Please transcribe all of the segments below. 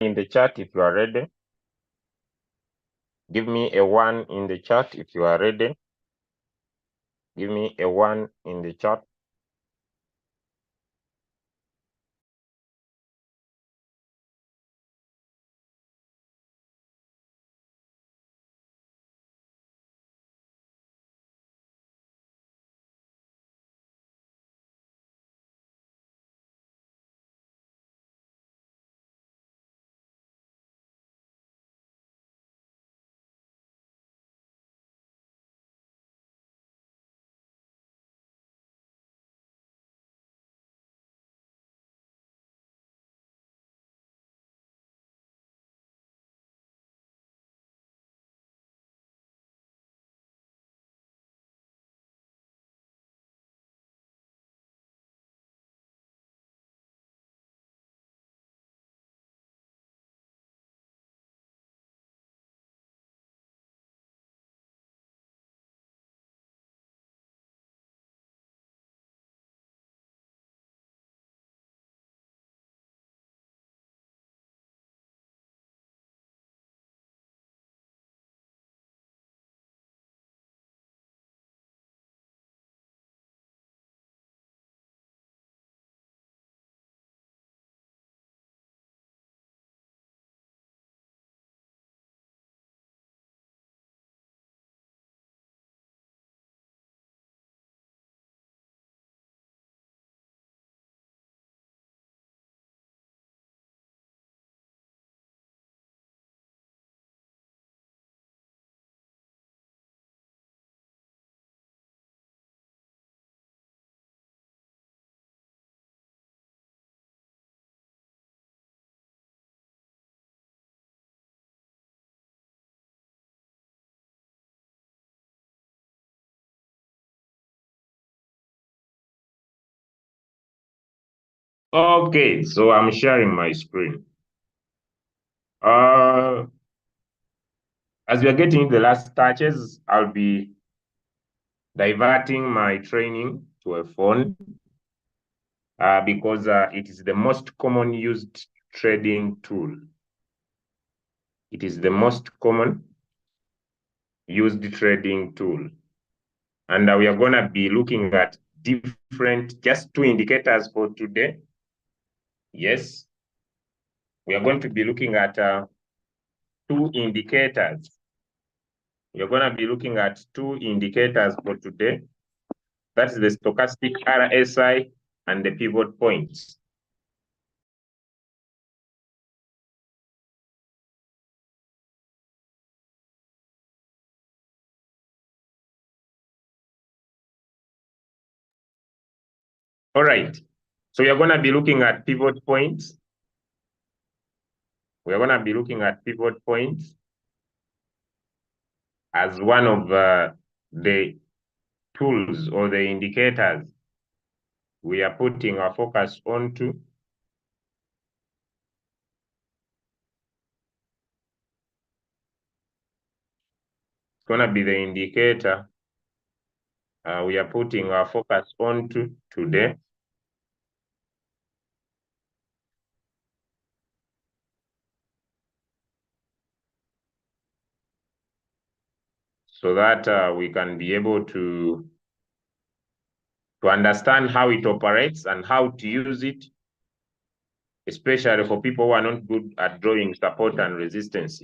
in the chat if you are ready. Give me a 1 in the chat if you are ready. Give me a 1 in the chat. Okay, so I'm sharing my screen. As we are getting the last touches, I'll be diverting my training to a phone because it is the most common used trading tool. It is the most common used trading tool. And we are going to be looking at just 2 indicators for today. Yes, we are going to be looking at 2 indicators. We are going to be looking at 2 indicators for today. That's the stochastic RSI and the pivot points. All right. So we are going to be looking at pivot points. We are going to be looking at pivot points as one of the tools or the indicators we are putting our focus onto. It's going to be the indicator we are putting our focus onto today. So that we can be able to understand how it operates and how to use it, especially for people who are not good at drawing support and resistance.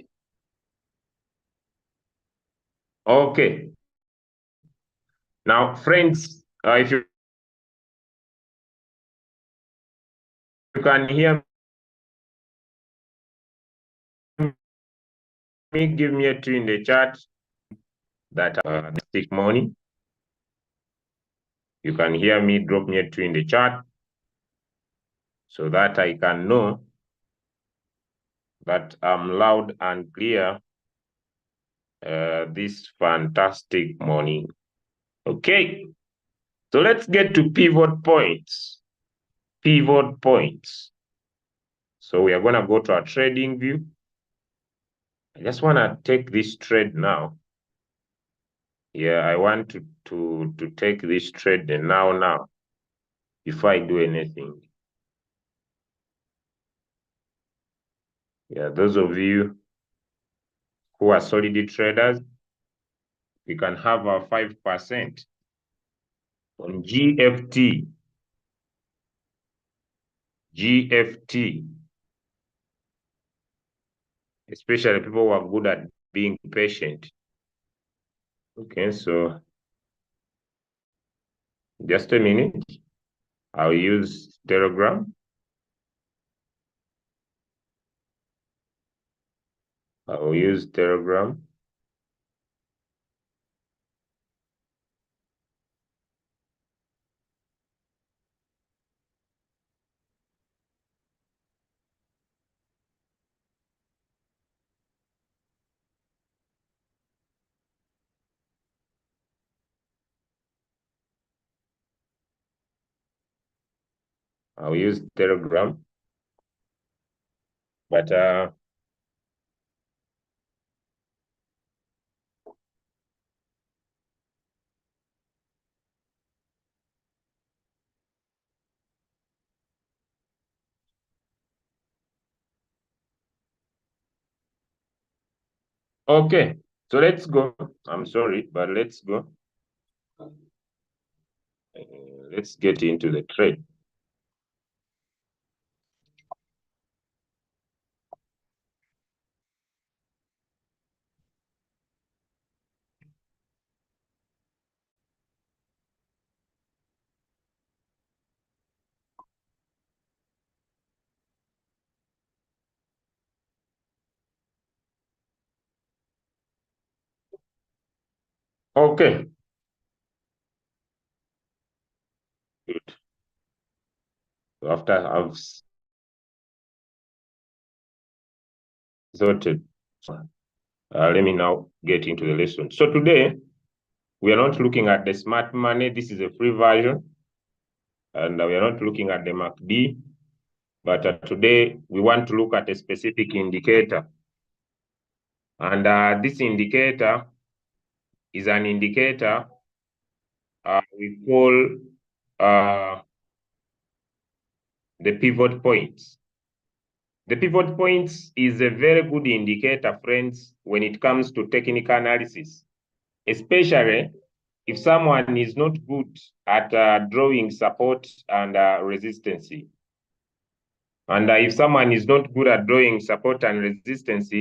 Okay. Now, friends, if you can hear me, give me a 2 in the chat that this morning. You can hear me, drop me a 2 in the chat so that I can know that I'm loud and clear this fantastic morning. Okay, so let's get to pivot points. Pivot points. So we are going to go to our trading view. I just want to take this trade now. Yeah, I want to take this trade now before I do anything. Yeah, those of you who are solid traders, we can have our 5% on GFT. GFT, especially people who are good at being patient. Okay, so just a minute. I'll use Telegram. I'll use Telegram. I'll use Telegram. But okay, so let's go. I'm sorry, but let's go. Let's get into the trade. Okay, good. So after I've sorted, let me now get into the lesson. So today, we are not looking at the smart money. This is a free version. And we are not looking at the MACD. But today, we want to look at a specific indicator. And this indicator is an indicator we call the pivot points. The pivot points is a very good indicator, friends, when it comes to technical analysis, especially if someone is not good at drawing support and resistance. And if someone is not good at drawing support and resistance,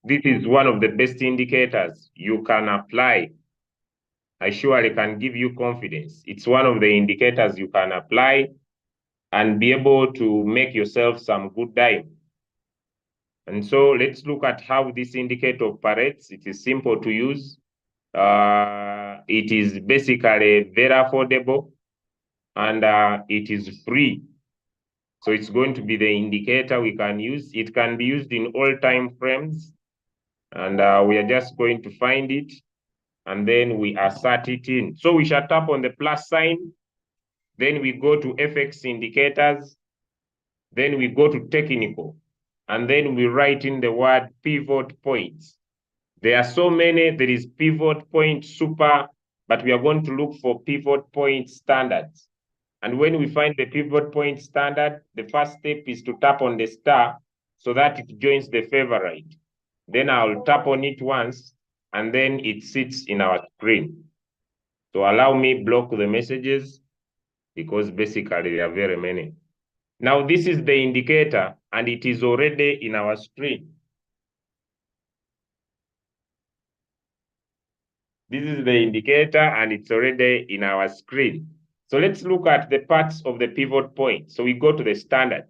this is one of the best indicators you can apply. I surely can give you confidence. It's one of the indicators you can apply and be able to make yourself some good time. And so let's look at how this indicator operates. It is simple to use. It is basically very affordable and it is free. So it's going to be the indicator we can use. It can be used in all time frames. And we are just going to find it. And then we assert it in. So we shall tap on the plus sign. Then we go to FX indicators. Then we go to technical. And then we write in the word pivot points. There are so many. There is pivot point super, but we are going to look for pivot point standards. And when we find the pivot point standard, the first step is to tap on the star so that it joins the favorite. Then I'll tap on it once, and then it sits in our screen. So allow me block the messages because basically there are very many. Now this is the indicator, and it is already in our screen. This is the indicator, and it's already in our screen. So let's look at the parts of the pivot point. So we go to the standards.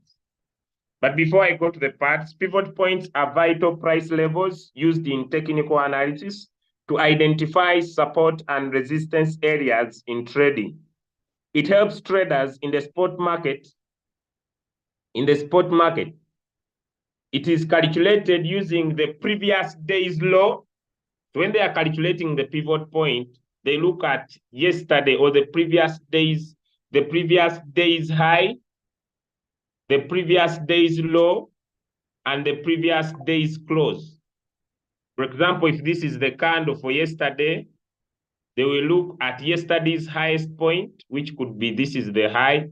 But before I go to the parts, pivot points are vital price levels used in technical analysis to identify support and resistance areas in trading. It helps traders in the spot market. In the spot market, it is calculated using the previous day's low. So when they are calculating the pivot point, they look at yesterday or the previous day's high, the previous day's low, and the previous day's close. For example, if this is the candle for yesterday, they will look at yesterday's highest point, which could be this is the high,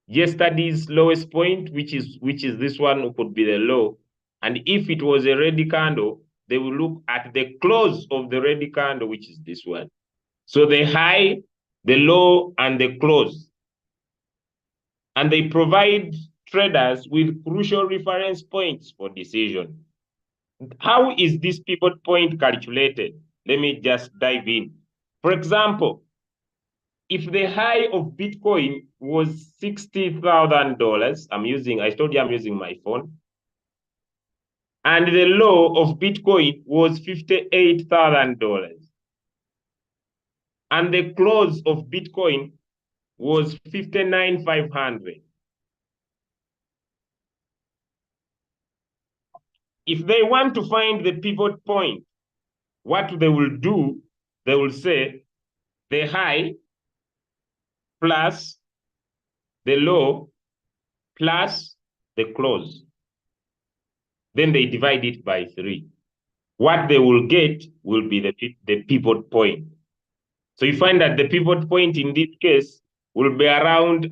yesterday's lowest point, which is this one could be the low, And if it was a red candle, they will look at the close of the red candle, which is this one. So the high, the low, and the close. And they provide traders with crucial reference points for decision. How is this pivot point calculated? Let me just dive in. For example, if the high of Bitcoin was $60,000, I told you I'm using my phone, and the low of Bitcoin was $58,000, and the close of Bitcoin was 59,500. If they want to find the pivot point, what they will do, they will say the high plus the low plus the close. Then they divide it by 3. What they will get will be the pivot point. So you find that the pivot point in this case will be around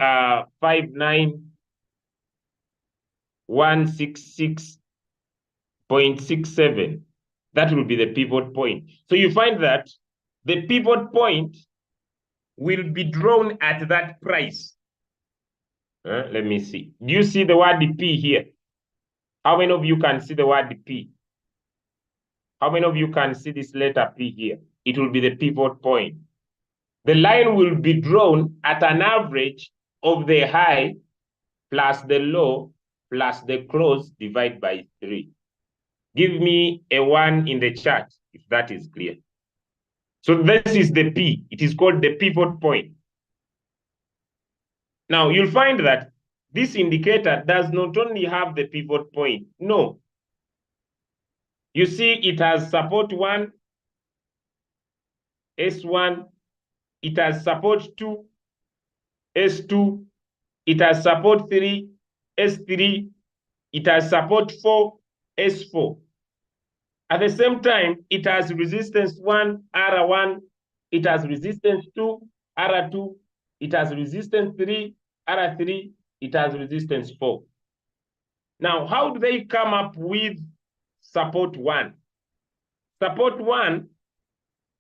59166.67. That will be the pivot point. So you find that the pivot point will be drawn at that price. Let me see. Do you see the word P here? How many of you can see the word P? How many of you can see this letter P here? It will be the pivot point. The line will be drawn at an average of the high plus the low plus the close divided by 3. Give me a 1 in the chart if that is clear. So this is the P. It is called the pivot point. Now you'll find that this indicator does not only have the pivot point. No. You see it has support 1, S1, it has support 2, S2, it has support 3, S3, it has support 4, S4. At the same time, it has resistance 1, R1, it has resistance 2, R2, it has resistance 3, R3, it has resistance 4. Now, how do they come up with support 1? Support 1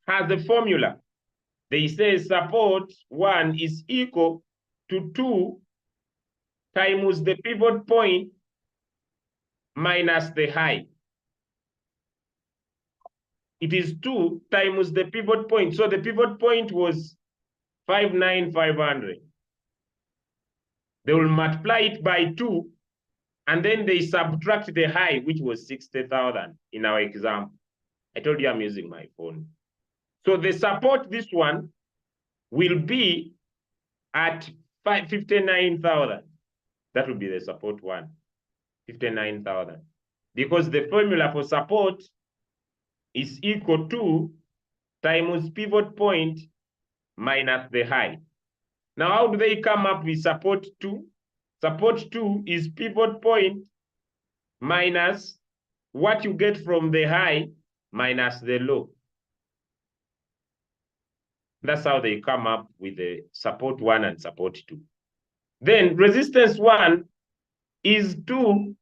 has a formula. They say support 1 is equal to 2 times the pivot point minus the high. It is 2 times the pivot point. So the pivot point was 59,500. They will multiply it by 2, and then they subtract the high, which was 60,000 in our example. I told you I'm using my phone. So the support, this one, will be at 59,000. That will be the support 1, 59,000. Because the formula for support is equal to times pivot point minus the high. Now, how do they come up with support 2? Support 2 is pivot point minus what you get from the high minus the low. That's how they come up with the support 1 and support 2. Then resistance 1 is 2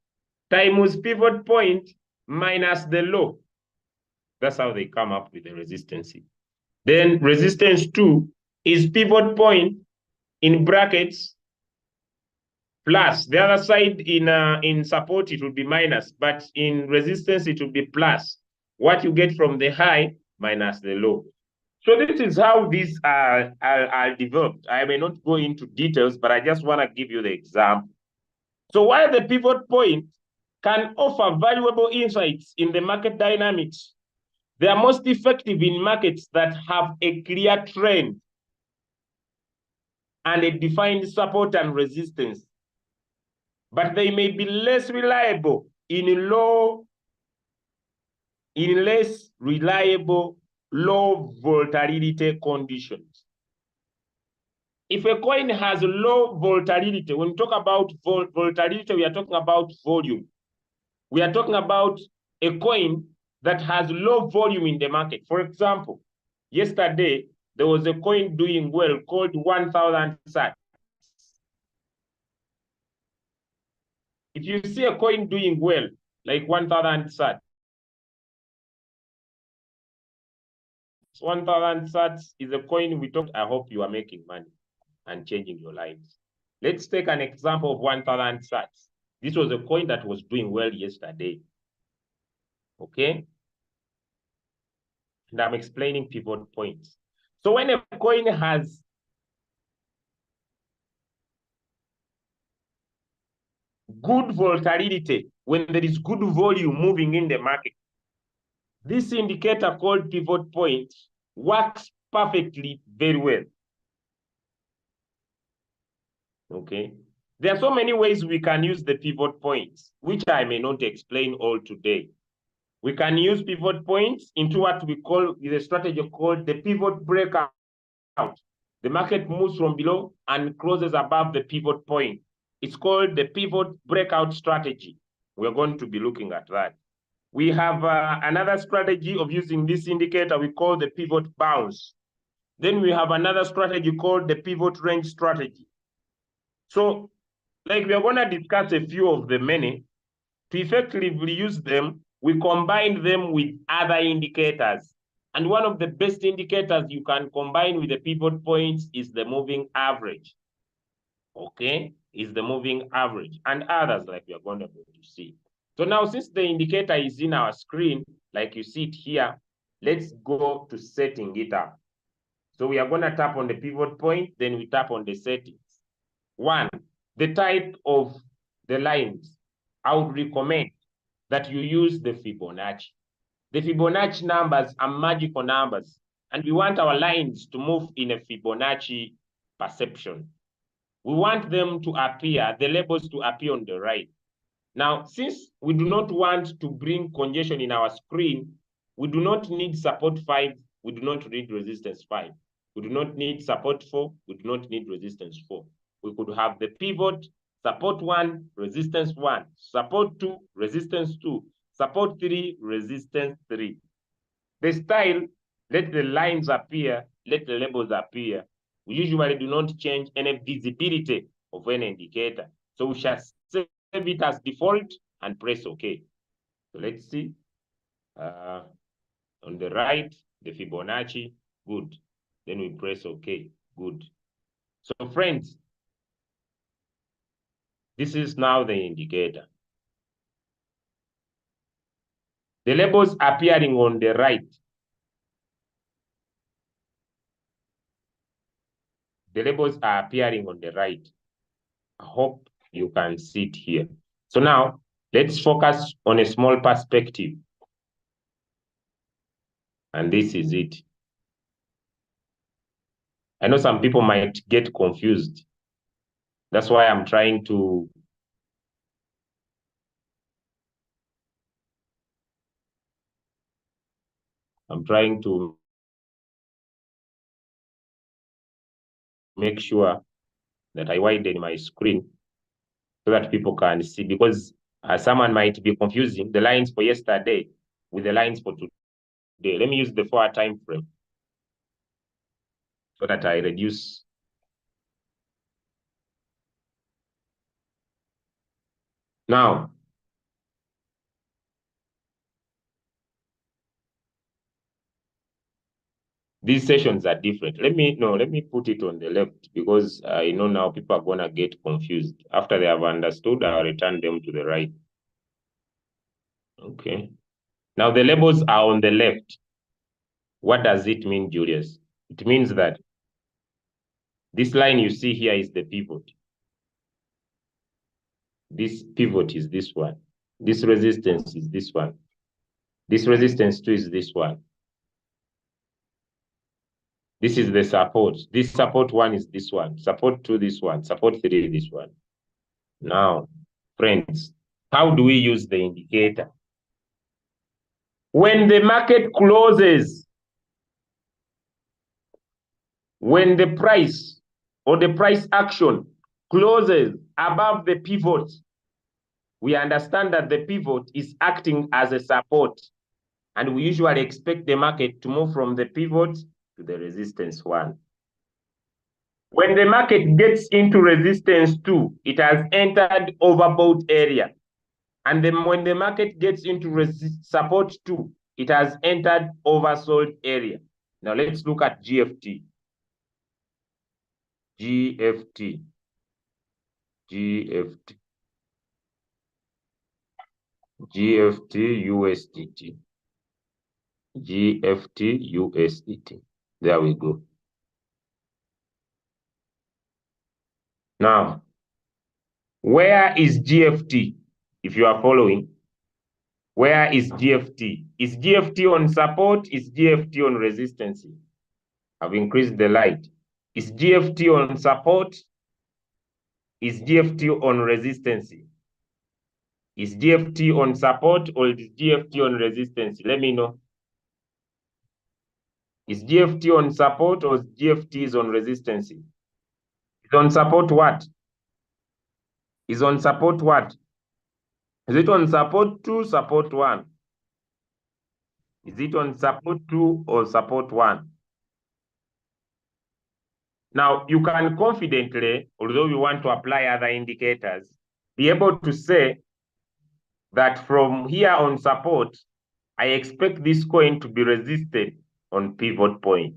times pivot point minus the low. That's how they come up with the resistance. Then resistance 2 is pivot point in brackets plus. The other side in support, it will be minus, but in resistance, it will be plus. What you get from the high minus the low. So this is how these are developed. I may not go into details, but I just want to give you the example. So while the pivot point can offer valuable insights in the market dynamics, they are most effective in markets that have a clear trend and a defined support and resistance. But they may be less reliable in less reliable low volatility conditions. If a coin has low volatility, when we talk about volatility, we are talking about volume. We are talking about a coin that has low volume in the market. For example, yesterday, there was a coin doing well called 1,000 sats. If you see a coin doing well, like 1,000 sats. 1,000 sats is a coin we talked. I hope you are making money and changing your lives. Let's take an example of 1,000 sats. This was a coin that was doing well yesterday. Okay? And I'm explaining pivot points. So when a coin has good volatility, when there is good volume moving in the market, this indicator called pivot point works perfectly very well. Okay. There are so many ways we can use the pivot points, which I may not explain all today. We can use pivot points into what we call the strategy called the pivot breakout. The market moves from below and closes above the pivot point. It's called the pivot breakout strategy. We're going to be looking at that. We have another strategy of using this indicator we call the pivot bounce. Then we have another strategy called the pivot range strategy. So, like we are going to discuss a few of the many. To effectively use them, we combine them with other indicators. And one of the best indicators you can combine with the pivot points is the moving average. Okay, is the moving average, and others like we are going to see. So now, since the indicator is in our screen, like you see it here, let's go to setting it up. So we are going to tap on the pivot point, then we tap on the settings. One, the type of the lines. I would recommend that you use the Fibonacci. The Fibonacci numbers are magical numbers, and we want our lines to move in a Fibonacci perception. We want them to appear, the labels to appear on the right. Now, since we do not want to bring congestion in our screen, we do not need support 5, we do not need resistance 5. We do not need support 4, we do not need resistance 4. We could have the pivot, support 1, resistance 1, support 2, resistance 2, support 3, resistance 3. The style, let the lines appear, let the labels appear. We usually do not change any visibility of any indicator. So we shall save it as default and press OK. So let's see. On the right, the Fibonacci, good. Then we press OK, good. So friends, this is now the indicator. The labels appearing on the right. The labels are appearing on the right. I hope you can see it here. So now, let's focus on a small perspective. And this is it. I know some people might get confused. That's why I'm trying to make sure that I widen my screen so that people can see, because someone might be confusing the lines for yesterday with the lines for today. Let me use the 4-hour time frame so that I reduce. Now, these sessions are different. Let me put it on the left, because I know now people are going to get confused. After they have understood, I'll return them to the right. Okay. Now the labels are on the left. What does it mean, Julius? It means that this line you see here is the pivot. This pivot is this one. This resistance is this one. This resistance 2 is this one. This is the support. This support 1 is this one. Support 2, this one. Support 3, this one. Now, friends, how do we use the indicator? When the market closes, when the price or the price action closes above the pivot, we understand that the pivot is acting as a support, and we usually expect the market to move from the pivot to the resistance 1. When the market gets into resistance 2, it has entered overbought area, And then when the market gets into support 2, it has entered oversold area. Now let's look at GFT. GFT. GFT. GFT USDT. GFT USDT. There we go. Now, where is GFT? If you are following, where is GFT? Is GFT on support? Is GFT on resistance? I've increased the light. Is GFT on support? Is GFT on resistance? Is GFT on support or is GFT on resistance? Let me know. Is GFT on support or GFT is on resistance? Is on support what? Is on support what? Is it on support 2, support 1? Is it on support 2 or support 1? Now, you can confidently, although you want to apply other indicators, be able to say that from here on support, I expect this coin to be resisted on pivot point.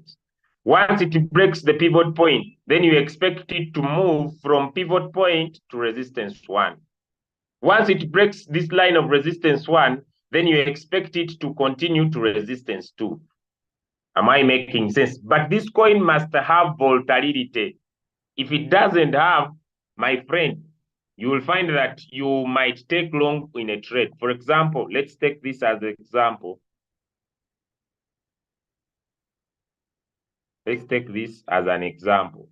Once it breaks the pivot point, then you expect it to move from pivot point to resistance 1. Once it breaks this line of resistance 1, then you expect it to continue to resistance 2. Am I making sense? But this coin must have volatility. If it doesn't have, my friend, you will find that you might take long in a trade. For example, let's take this as an example. Let's take this as an example.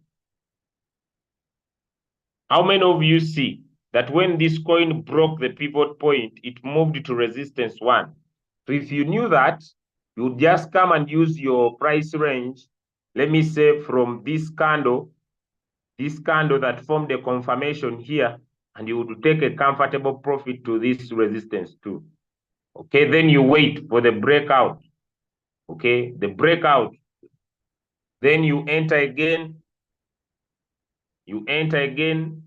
How many of you see that when this coin broke the pivot point, it moved to resistance 1? So if you knew that, you would just come and use your price range. Let me say from this candle that formed a confirmation here, and you would take a comfortable profit to this resistance 2. Okay, then you wait for the breakout. Okay, the breakout. Then you enter again. You enter again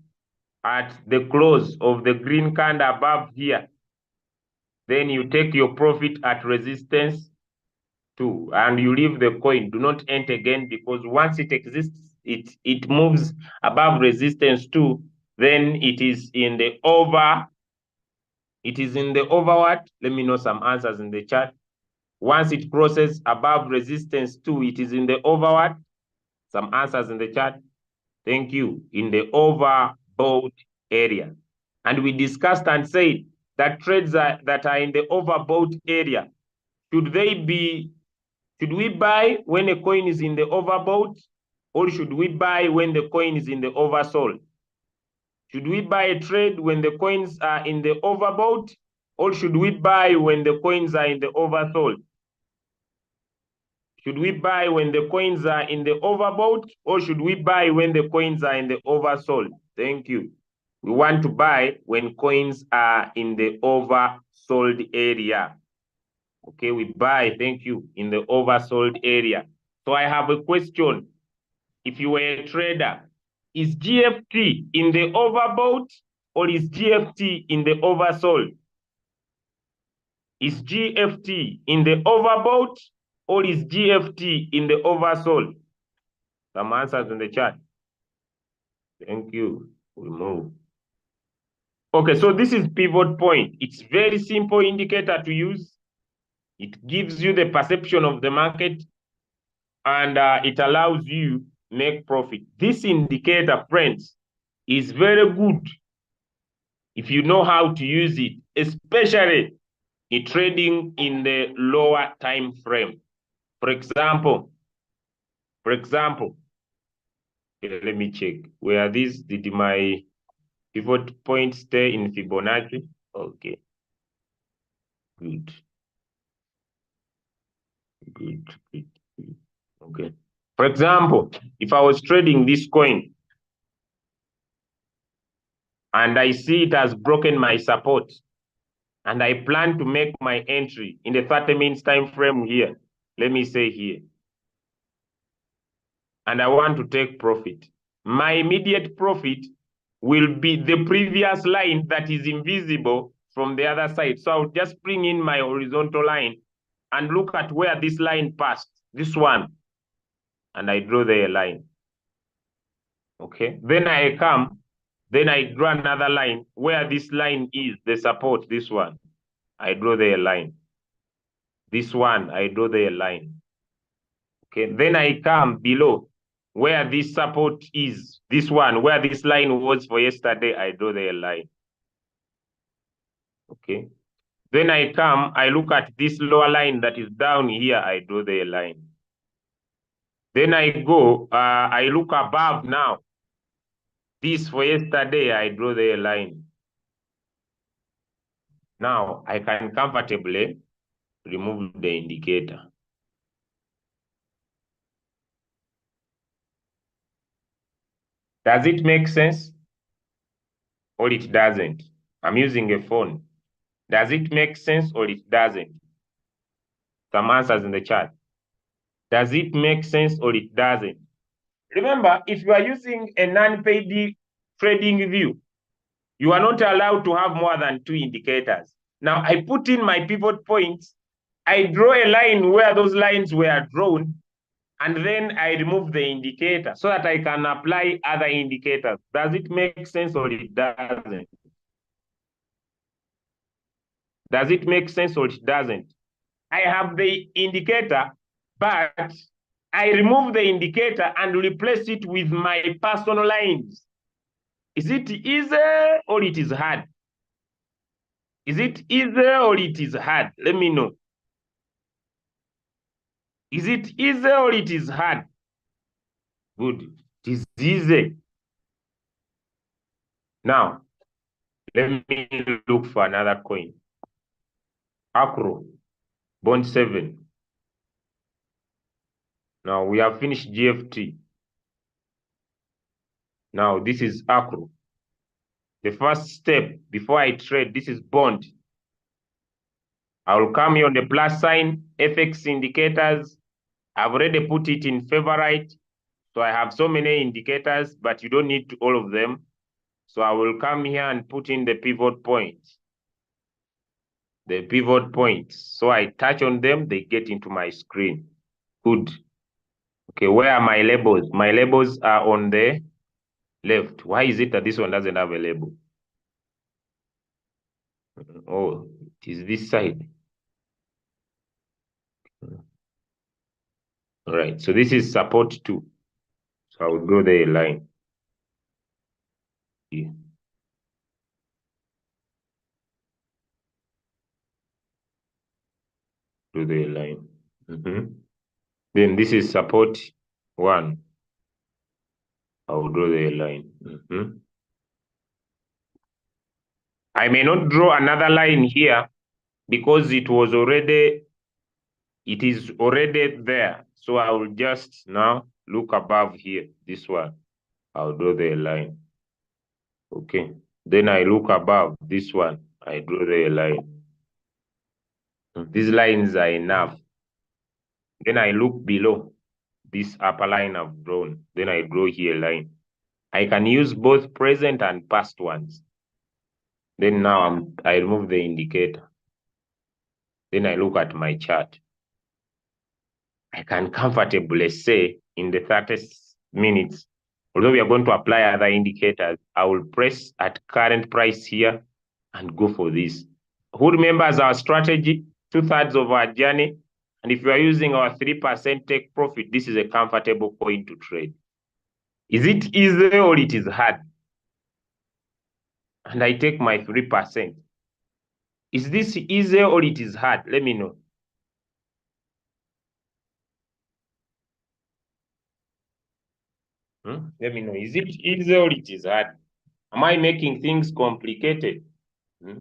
at the close of the green candle above here. Then you take your profit at resistance 2 and you leave the coin. Do not enter again, because once it exists, it moves above resistance 2, then it is in the over. It is in the over what? Let me know some answers in the chat. Once it crosses above resistance 2, it is in the over what? Some answers in the chat. Thank you. In the overbought area. And we discussed and said that trades that are in the overbought area, should we buy when a coin is in the overbought, or should we buy when the coin is in the oversold? Should we buy a trade when the coins are in the overbought, or should we buy when the coins are in the oversold? Should we buy when the coins are in the overbought, or should we buy when the coins are in the oversold? Thank you. We want to buy when coins are in the oversold area. Okay, we buy, thank you, in the oversold area. So I have a question. If you were a trader, is GFT in the overbought or is GFT in the oversold? Is GFT in the overbought or is GFT in the oversold? Some answers in the chat. Thank you. We move. Okay, so this is pivot point. It's very simple indicator to use. It gives you the perception of the market, and it allows you make profit. This indicator, friends, is very good if you know how to use it, especially in trading in the lower time frame. For example, okay, let me check. Where these did my pivot point stay in Fibonacci? Okay. Good. Okay. For example, if I was trading this coin and I see it has broken my support, and I plan to make my entry in the 30 minutes time frame here, let me say here, and I want to take profit, my immediate profit will be the previous line that is invisible from the other side. So I'll just bring in my horizontal line and look at where this line passed, this one, and I draw the line. Okay, then I come, then I draw another line where this line is, the support, this one. I draw the line. This one, I draw the line. Okay, then I come below where this support is, this one, where this line was for yesterday, I draw the line. Okay, then I come, I look at this lower line that is down here, I draw the line. Then I go, I look above now. This for yesterday, I draw the line. Now I can comfortably remove the indicator. Does it make sense? Or it doesn't? I'm using a phone. Does it make sense or it doesn't? Some answers in the chat. Does it make sense or it doesn't? Remember, if you are using a non-paid trading view, you are not allowed to have more than 2 indicators. Now, I put in my pivot points. I draw a line where those lines were drawn, and then I remove the indicator so that I can apply other indicators. Does it make sense or it doesn't? Does it make sense or it doesn't? I have the indicator, but I remove the indicator and replace it with my personal lines. Is it easy or it is hard? Is it easy or it is hard? Let me know. Is it easy or it is hard? Good. It is easy. Now, let me look for another coin. Acro, bond 7. Now, we have finished GFT. Now, this is Acro. The first step before I trade, this is bond. I will come here on the plus sign, FX indicators. I've already put it in favorite. So I have so many indicators, but you don't need all of them. So I will come here and put in the pivot points. The pivot points. So I touch on them, they get into my screen. Good. Okay, where are my labels? My labels are on the left. Why is it that this one doesn't have a label? Oh, it is this side. All right, so this is support 2. So I will draw the line here. Draw the line. Then this is support 1. I will draw the line. I may not draw another line here because it is already there. So I will just now look above here, this one. I'll draw the line. Okay. Then I look above this one. I draw the line. These lines are enough. Then I look below this upper line I've drawn. Then I draw here a line. I can use both present and past ones. Then now I remove the indicator. Then I look at my chart. I can comfortably say in the 30 minutes, although we are going to apply other indicators, I will press at current price here and go for this. Who remembers our strategy? 2/3 of our journey. And if you are using our 3% take profit, this is a comfortable coin to trade. Is it easy or it is hard? And I take my 3%. Is this easy or it is hard? Let me know. Let me know. Is it easy or it is hard? Am I making things complicated?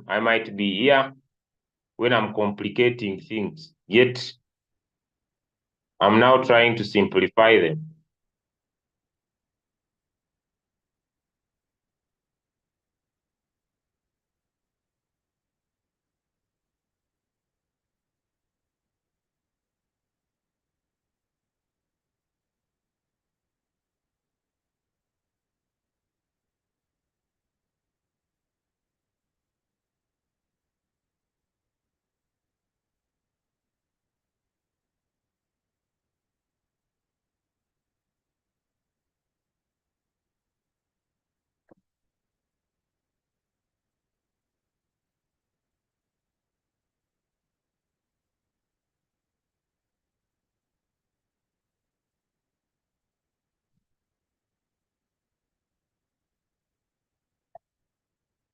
I might be here when I'm complicating things, yet I'm now trying to simplify them.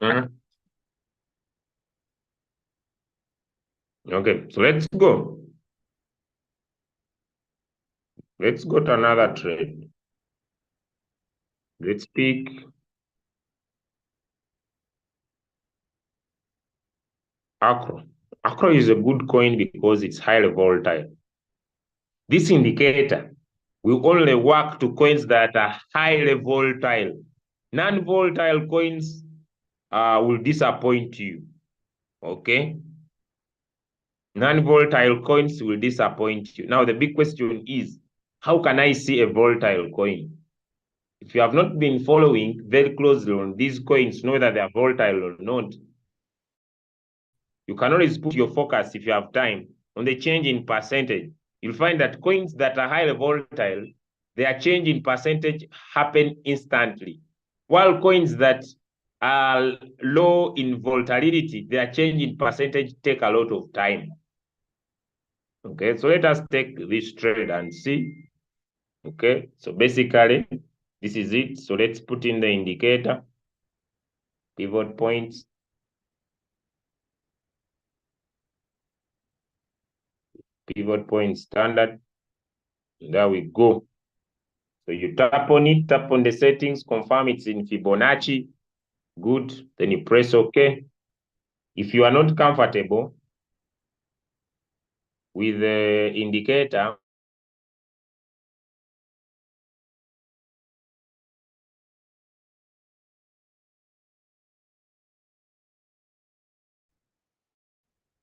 Mhm. Okay, so let's go. Let's go to another trade. Let's pick Acro. Acro is a good coin because it's highly volatile. This indicator will only work to coins that are highly volatile. Non-volatile coins will disappoint you. Okay? Non-volatile coins will disappoint you. Now, the big question is, how can I see a volatile coin? If you have not been following very closely on these coins, know that they are volatile or not. You can always put your focus, if you have time, on the change in percentage. You'll find that coins that are highly volatile, their change in percentage happen instantly. While coins that are low in volatility, their change in percentage take a lot of time. Okay, so let us take this trade and see. Okay, so basically, this is it. So let's put in the indicator, pivot points, pivot point standard. There we go. So you tap on it, tap on the settings, confirm it's in Fibonacci. Good. Then you press OK. If you are not comfortable with the indicator,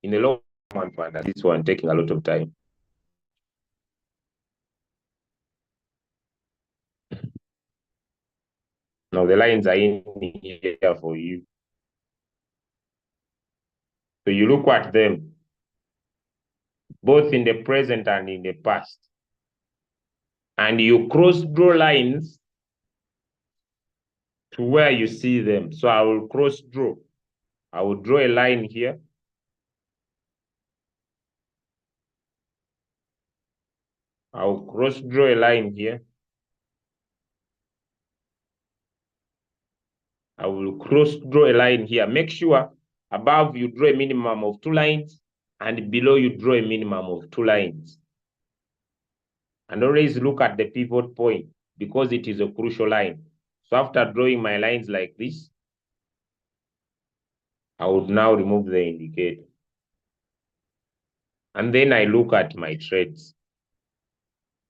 in the long run, this one taking a lot of time. Now the lines are in here for you. So you look at them, both in the present and in the past. And you cross draw lines to where you see them. So I will cross draw. I will draw a line here. I will cross draw a line here. I will cross draw a line here. Make sure above you draw a minimum of 2 lines and below you draw a minimum of 2 lines. And always look at the pivot point because it is a crucial line. So after drawing my lines like this, I would now remove the indicator. And then I look at my trades.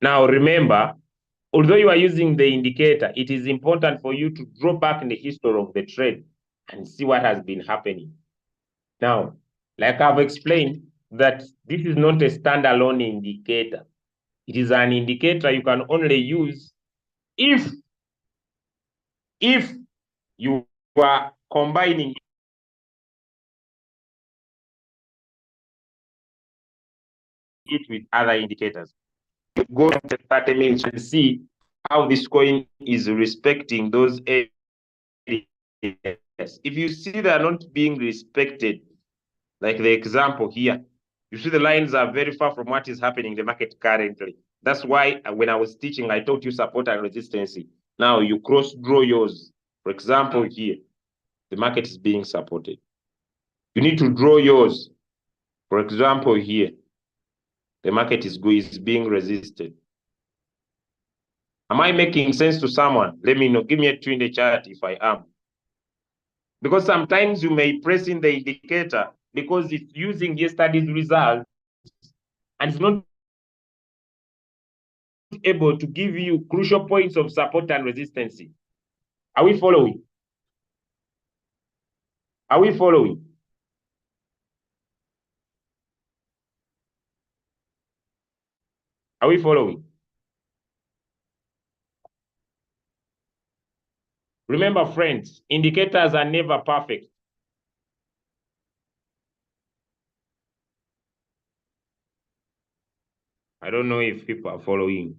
Now remember, although you are using the indicator, it is important for you to draw back in the history of the trade and see what has been happening. Now, like I've explained, that this is not a standalone indicator. It is an indicator you can only use if you are combining it with other indicators. Go to 30 minutes and see how this coin is respecting those areas. If you see they are not being respected, like the example here, you see the lines are very far from what is happening in the market currently. That's why when I was teaching, I taught you support and resistance. Now you cross draw yours. For example, here, the market is being supported. You need to draw yours. For example, here, the market is being resisted. Am I making sense to someone? Let me know. Give me a 2 in the chat if I am. Because sometimes you may press in the indicator because it's using yesterday's result and it's not able to give you crucial points of support and resistance. Are we following? Are we following? Are we following? Remember, friends, indicators are never perfect. I don't know if people are following.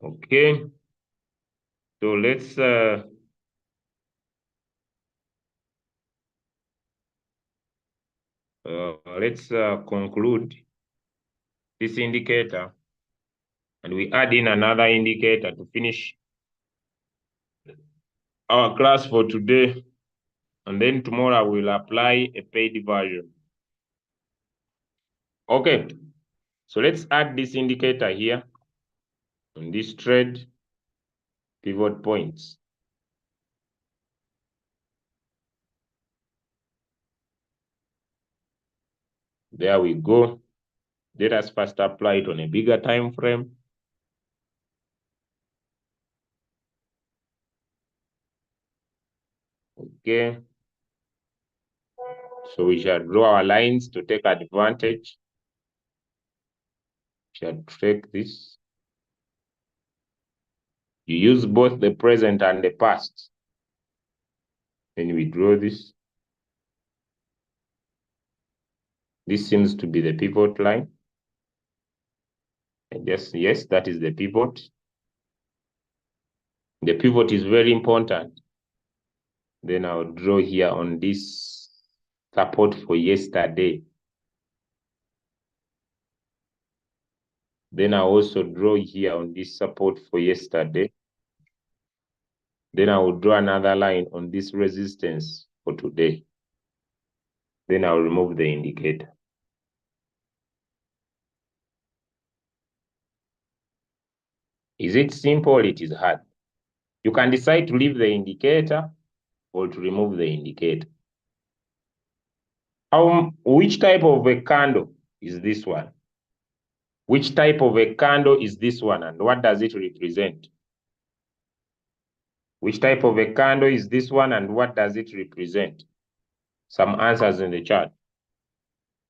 Okay. So let's conclude this indicator, and we add in another indicator to finish our class for today. And then tomorrow we'll apply a paid version. Okay, so let's add this indicator here on this trade, pivot points. There we go. Let us first apply it on a bigger time frame. Okay. So we shall draw our lines to take advantage. Shall take this. You use both the present and the past. Then we draw this. This seems to be the pivot line. And yes, that is the pivot. The pivot is very important. Then I'll draw here on this support for yesterday. Then I'll also draw here on this support for yesterday. Then I will draw another line on this resistance for today. Then I'll remove the indicator. Is it simple? It is hard. You can decide to leave the indicator or to remove the indicator. Which type of a candle is this one? Which type of a candle is this one, and what does it represent? Which type of a candle is this one, and what does it represent? Some answers in the chat.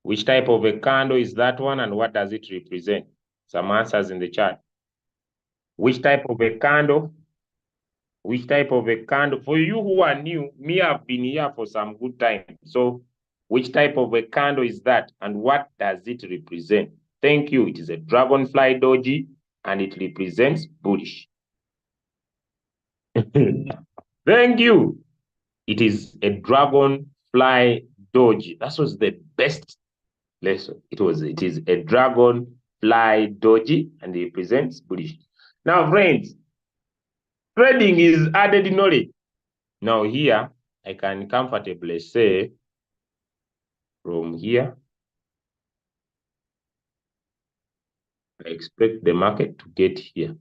Which type of a candle is that one, and what does it represent? Some answers in the chat. Which type of a candle? Which type of a candle? For you who are new, me, I've been here for some good time. So which type of a candle is that, and what does it represent? Thank you. It is a dragonfly doji, and it represents bullish. Thank you. It is a dragonfly doji. That was the best lesson. It is a dragonfly doji, and it represents bullish. Now, friends, trading is added knowledge. Now here, I can comfortably say from here, I expect the market to get here,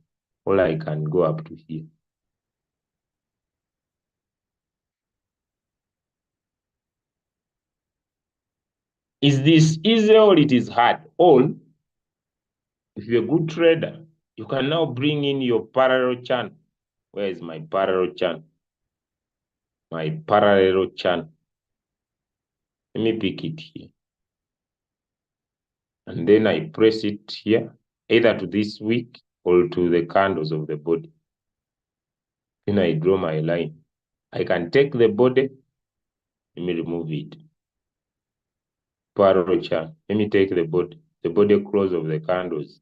or I can go up to here. Is this easy or it is hard? Or if you're a good trader, you can now bring in your parallel channel. Where is my parallel channel? My parallel channel. Let me pick it here. And then I press it here, either to this wick or to the candles of the body. Then I draw my line. I can take the body. Let me remove it. Parallel channel. Let me take the body close of the candles.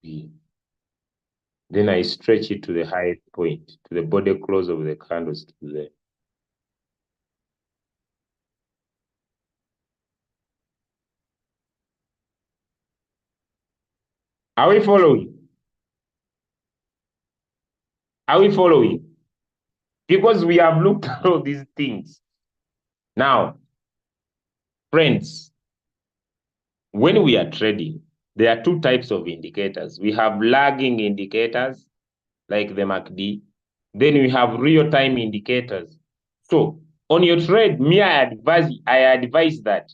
Then I stretch it to the high point, to the body close of the candles to there. Are we following? Are we following? Because we have looked at all these things. Now, friends, when we are trading, there are two types of indicators. We have lagging indicators, like the MACD. Then we have real-time indicators. So, on your trade, I advise that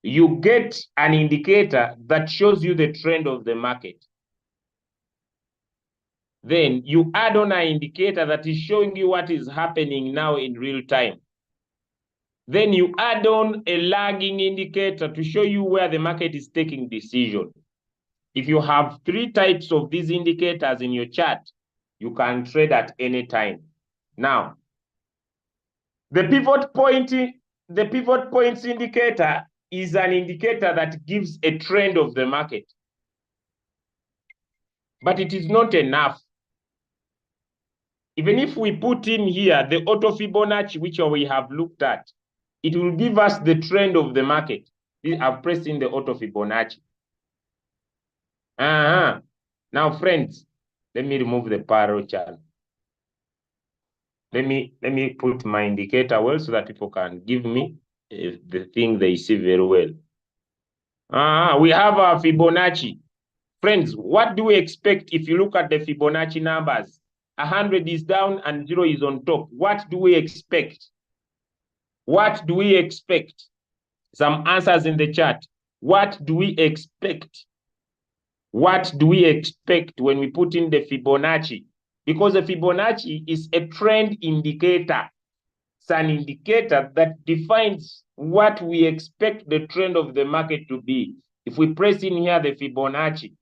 you get an indicator that shows you the trend of the market. Then you add on an indicator that is showing you what is happening now in real time. Then you add on a lagging indicator to show you where the market is taking decision. If you have three types of these indicators in your chart, you can trade at any time. Now, the pivot points indicator is an indicator that gives a trend of the market. But it is not enough. Even if we put in here the auto Fibonacci, which we have looked at, it will give us the trend of the market. I've pressed in the auto Fibonacci. Now, friends, Let me remove the parallel channel. Let me put my indicator well so that people can give me the thing they see very well. We have our Fibonacci. Friends, what do we expect if you look at the Fibonacci numbers? 100 is down and 0 is on top. What do we expect? What do we expect? Some answers in the chat. What do we expect? What do we expect when we put in the Fibonacci? Because the Fibonacci is a trend indicator. It's an indicator that defines what we expect the trend of the market to be. If we press in here the Fibonacci,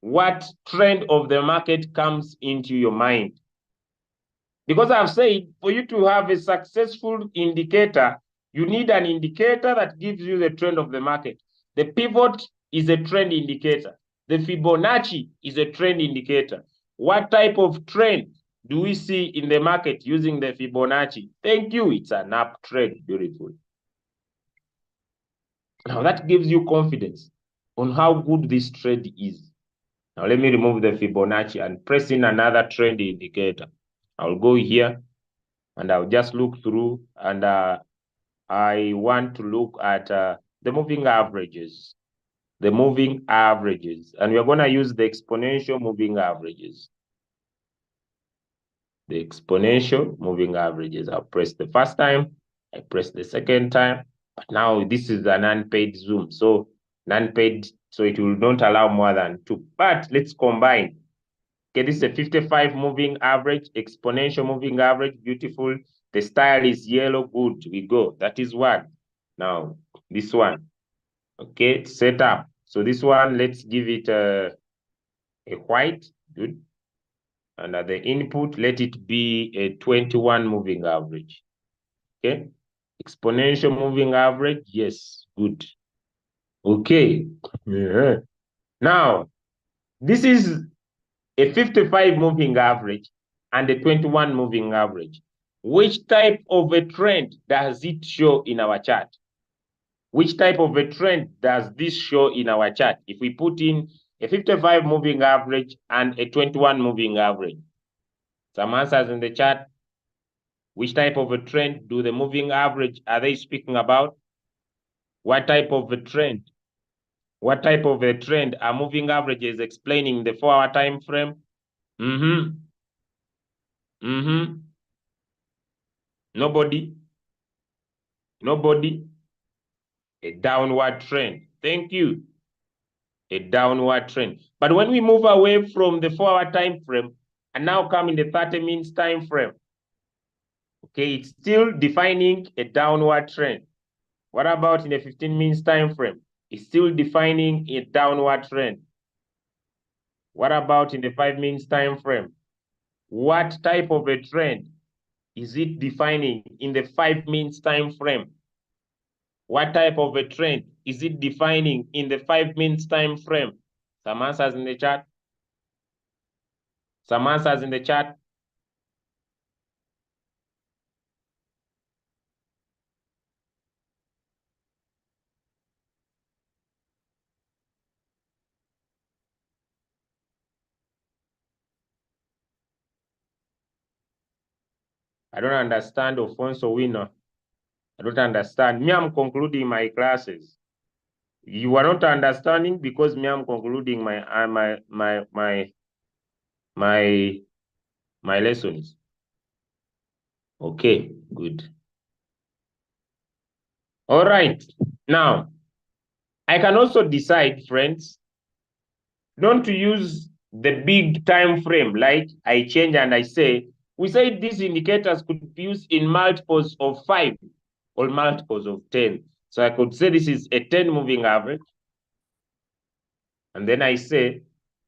what trend of the market comes into your mind? Because I've said for you to have a successful indicator, you need an indicator that gives you the trend of the market. The pivot is a trend indicator. The Fibonacci is a trend indicator. What type of trend do we see in the market using the Fibonacci? Thank you. It's an uptrend. Beautiful. Now that gives you confidence on how good this trend is. Now let me remove the Fibonacci and press in another trend indicator. I'll go here and I'll just look through, and I want to look at the moving averages. The moving averages. And we're going to use the exponential moving averages. The exponential moving averages. I'll press the first time. I press the second time. But now this is an unpaid zoom. So non-paid, so it will not allow more than 2. But let's combine. Okay, this is a 55 moving average, exponential moving average, beautiful. The style is yellow, good, we go. That is one. Now, this one, okay, set up. So this one, let's give it a white, good. And at the input, let it be a 21 moving average, okay? Exponential moving average, yes, good. Okay, yeah. Now, this is a 55 moving average and a 21 moving average. Which type of a trend does it show in our chart? Which type of a trend does this show in our chart? If we put in a 55 moving average and a 21 moving average. Some answers in the chat. Which type of a trend do the moving average are they speaking about? What type of a trend? What type of a trend are moving averages explaining the 4-hour time frame? Nobody? Nobody? A downward trend. Thank you. A downward trend. But when we move away from the 4-hour time frame and now come in the 30 minutes time frame, okay, it's still defining a downward trend. What about in the 15 minutes time frame? It's still defining a downward trend. What about in the 5 minutes time frame? What type of a trend is it defining in the 5 minutes time frame? What type of a trend is it defining in the 5 minutes time frame? Some answers in the chat. Some answers in the chat. I don't understand, Alfonso Winner. I don't understand. Me, I'm concluding my classes. You are not understanding because me, I'm concluding my lessons. Okay, good. All right. Now, I can also decide, friends, not to use the big time frame like I change and I say, we say these indicators could be used in multiples of 5 or multiples of 10. So I could say this is a 10 moving average. And then I say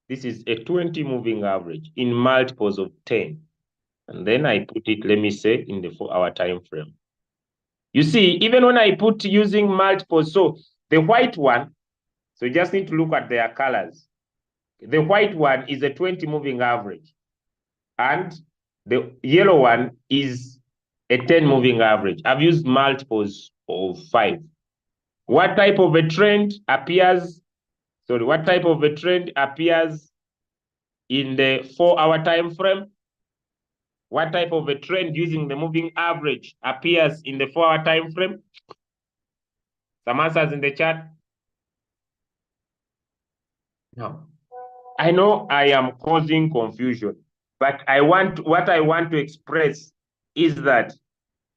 this is a 20 moving average in multiples of 10. And then I put it, let me say, in the 4-hour time frame. You see, even when I put using multiples, so the white one, so you just need to look at their colors. The white one is a 20 moving average. And the yellow one is a 10 moving average. I've used multiples of 5. What type of a trend appears? Sorry, what type of a trend appears in the 4-hour time frame? What type of a trend using the moving average appears in the 4-hour time frame? Some answers in the chat. Now, I know I am causing confusion, but what I want to express is that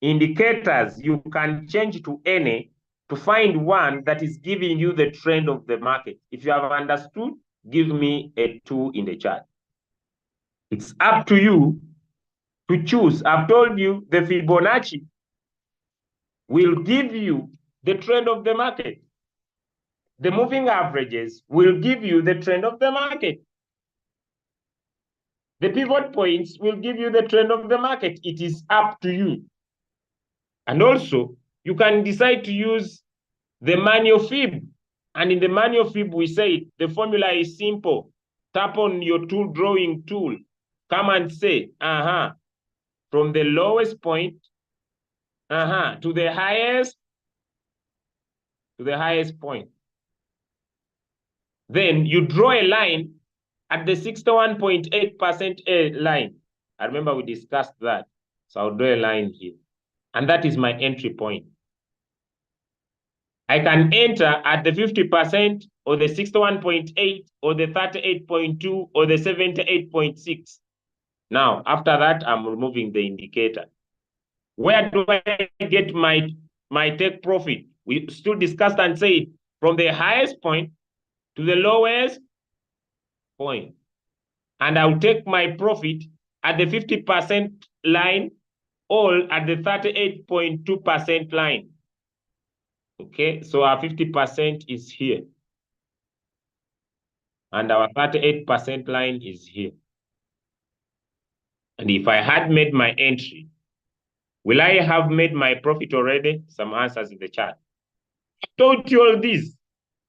indicators, you can change to any to find one that is giving you the trend of the market. If you have understood, give me a 2 in the chat. It's up to you to choose. I've told you the Fibonacci will give you the trend of the market. The moving averages will give you the trend of the market. The pivot points will give you the trend of the market. It is up to you. And also, you can decide to use the manual fib. And in the manual fib, we say the formula is simple. Tap on your tool drawing tool. Come and say, from the lowest point, to the highest point. Then you draw a line at the 61.8% line. I remember we discussed that. So I'll draw a line here. And that is my entry point. I can enter at the 50% or the 61.8 or the 38.2 or the 78.6. Now, after that, I'm removing the indicator. Where do I get my take profit? We still discussed and said from the highest point to the lowest point. And I'll take my profit at the 50% line or at the 38.2% line. Okay, so our 50% is here. And our 38% line is here. And if I had made my entry, will I have made my profit already? Some answers in the chat. I told you all this.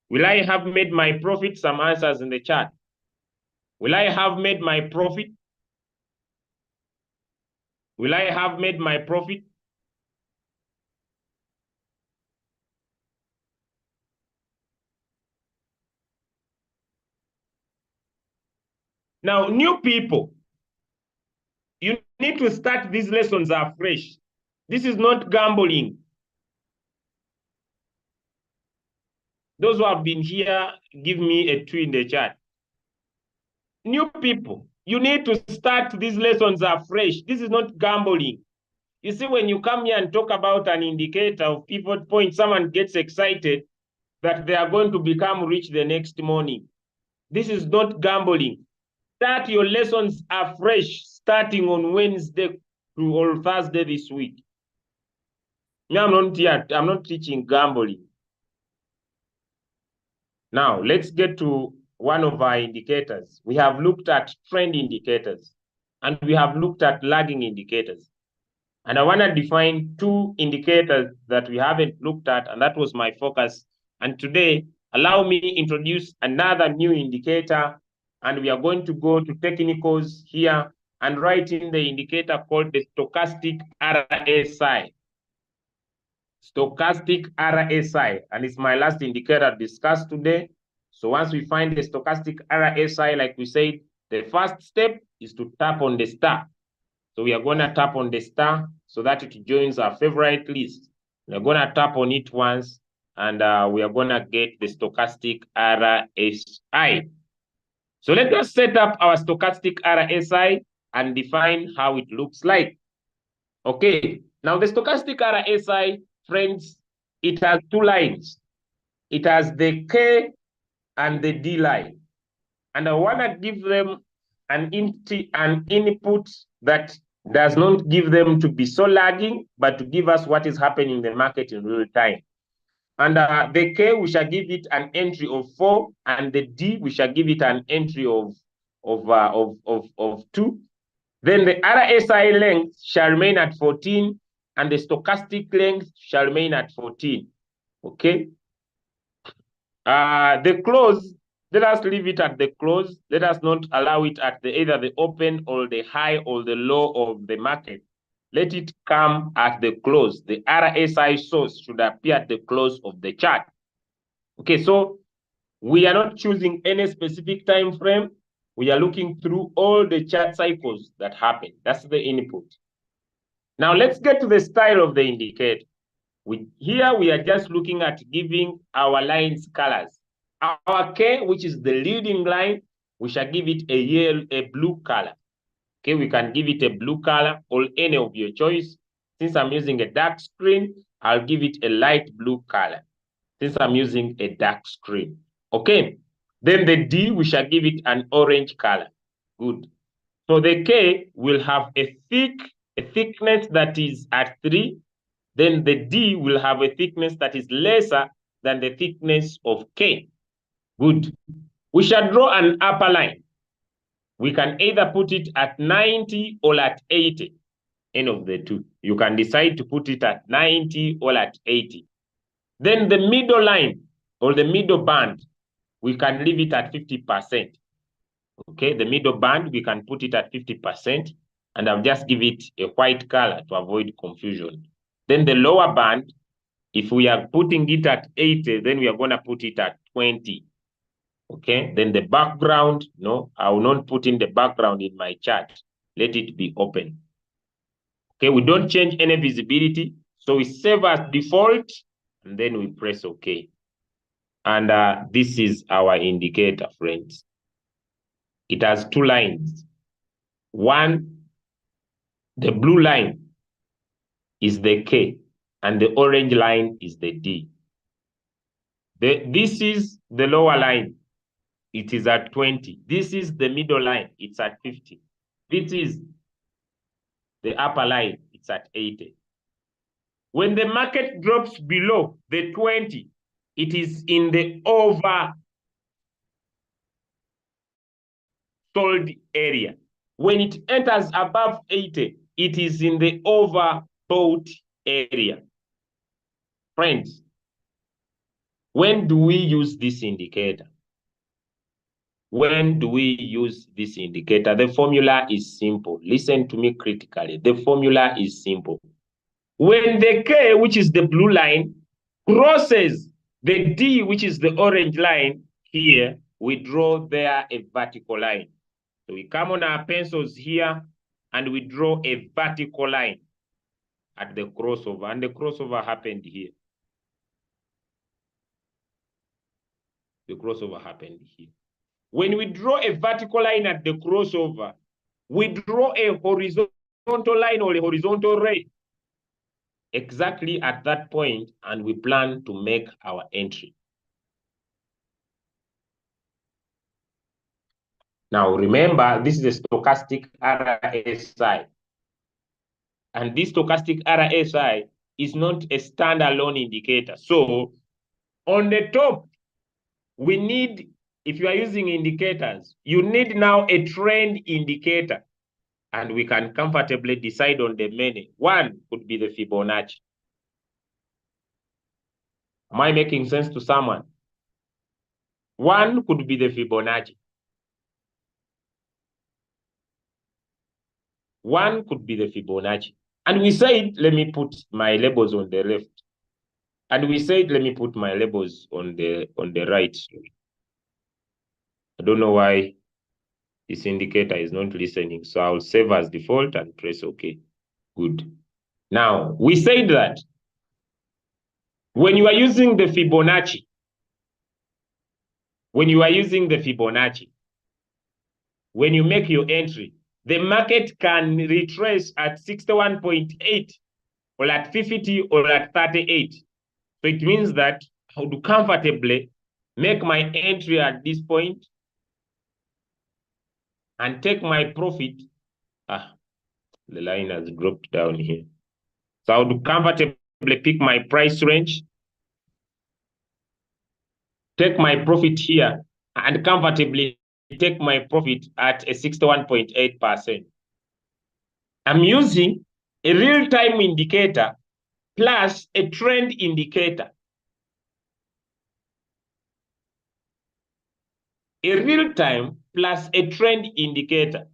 Will I have made my profit? Some answers in the chat. Will I have made my profit? Will I have made my profit? Now, new people, you need to start these lessons afresh. This is not gambling. Those who have been here, give me a 2 in the chat. New people, you need to start these lessons afresh. This is not gambling. You see, when you come here and talk about an indicator of pivot point, someone gets excited that they are going to become rich the next morning. This is not gambling. Start your lessons afresh, starting on Wednesday or Thursday this week. I'm not teaching gambling. Now, let's get to one of our indicators. We have looked at trend indicators, and we have looked at lagging indicators. And I want to define 2 indicators that we haven't looked at, and that was my focus. And today, allow me to introduce another new indicator, and we are going to go to technicals here and write in the indicator called the stochastic RSI. Stochastic RSI, and it's my last indicator discussed today. So once we find the stochastic RSI, like we said, the first step is to tap on the star. So we are going to tap on the star so that it joins our favorite list. We're going to tap on it once, and we are going to get the stochastic RSI. So let us set up our stochastic RSI and define how it looks like. Okay, now the stochastic RSI, friends, it has 2 lines. It has the K and the D line. And I want to give them an input that does not give them to be so lagging, but to give us what is happening in the market in real time. And the K, we shall give it an entry of 4, and the D, we shall give it an entry of 2. Then the RSI length shall remain at 14, and the stochastic length shall remain at 14. Okay. The close, let us leave it at the close. Let us not allow it at either the open or the high or the low of the market. Let it come at the close. The RSI source should appear at the close of the chart. Okay, so we are not choosing any specific time frame. We are looking through all the chart cycles that happen. That's the input. Now let's get to the style of the indicator. Here we are just looking at giving our lines colors. Our K, which is the leading line, we shall give it a blue color. Okay, we can give it a blue color or any of your choice. Since I'm using a dark screen, I'll give it a light blue color. Since I'm using a dark screen. Okay, then the D, we shall give it an orange color. Good. So the K will have a thickness that is at 3. Then the D will have a thickness that is lesser than the thickness of K. Good. We shall draw an upper line. We can either put it at 90 or at 80, any of the two. You can decide to put it at 90 or at 80. Then the middle line or the middle band, we can leave it at 50%. Okay, the middle band, we can put it at 50%, and I'll just give it a white color to avoid confusion. Then the lower band, if we are putting it at 80, then we are going to put it at 20. Okay, then the background, no, I will not put in the background in my chart. Let it be open. Okay, we don't change any visibility. So we save as default, and then we press OK. And this is our indicator, friends. It has 2 lines. One, the blue line is the K, and the orange line is the D. This is the lower line. It is at 20. This is the middle line. It's at 50. This is the upper line. It's at 80. When the market drops below the 20, it is in the oversold area. When it enters above 80, it is in the overbought area. Friends, when do we use this indicator? When do we use this indicator? The formula is simple. Listen to me critically. The formula is simple. When the K, which is the blue line, crosses the D, which is the orange line, here, we draw there a vertical line. So we come on our pencils here, and we draw a vertical line at the crossover, and the crossover happened here. The crossover happened here. When we draw a vertical line at the crossover, we draw a horizontal line or a horizontal ray exactly at that point, and we plan to make our entry. Now remember, this is a stochastic RSI. And this stochastic RSI is not a standalone indicator. So on the top, we need, if you are using indicators, you need now a trend indicator. And we can comfortably decide on the many. One could be the Fibonacci. Am I making sense to someone? One could be the Fibonacci. One could be the Fibonacci. And we said, let me put my labels on the left. And we said, let me put my labels on the right. I don't know why this indicator is not listening. So I'll save as default and press OK. Good. Now, we said that when you are using the Fibonacci, when you make your entry, the market can retrace at 61.8 or at 50 or at 38. So it means that I would comfortably make my entry at this point and take my profit. The line has dropped down here. So I would comfortably pick my price range, take my profit here, and comfortably take my profit at a 61.8%. I'm using a real-time indicator plus a trend indicator. A real-time plus a trend indicator.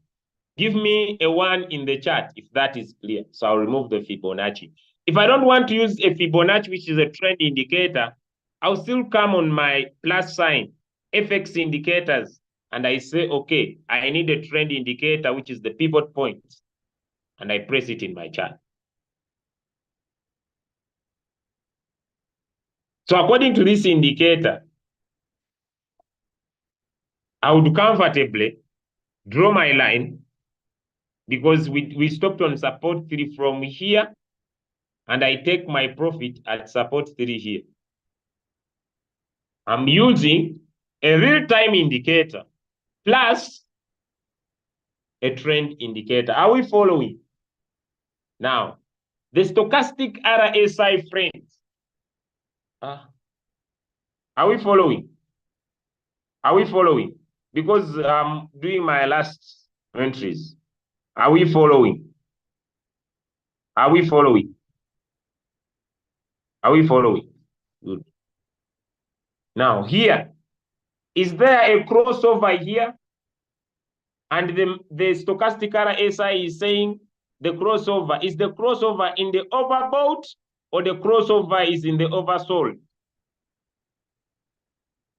Give me a 1 in the chart if that is clear. So I'll remove the Fibonacci. If I don't want to use a Fibonacci, which is a trend indicator, I'll still come on my plus sign, FX indicators, and I say, okay, I need a trend indicator, which is the pivot point, and I press it in my chart. So according to this indicator, I would comfortably draw my line because we stopped on support 3 from here, and I take my profit at support 3 here. I'm using a real-time indicator plus a trend indicator. Are we following? Now, the stochastic RSI friends. Are we following? Are we following? Because I'm doing my last entries. Are we following? Are we following? Are we following? Good. Now here, is there a crossover here? And the stochastic RSI is saying the crossover. Is the crossover in the overbought or the crossover is in the oversold?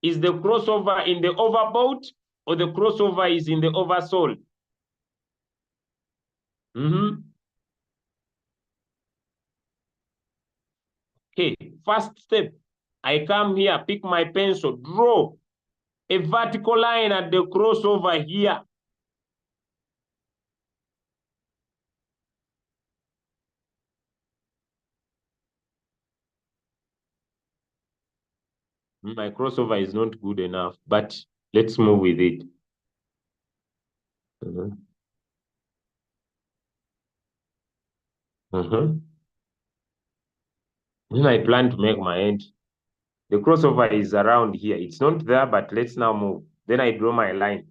Is the crossover in the overbought or the crossover is in the oversold? Okay, first step, I come here, pick my pencil, draw a vertical line at the crossover here. My crossover is not good enough, but let's move with it. Then I plan to make my end. The crossover is around here. It's not there, but let's now move. Then I draw my line.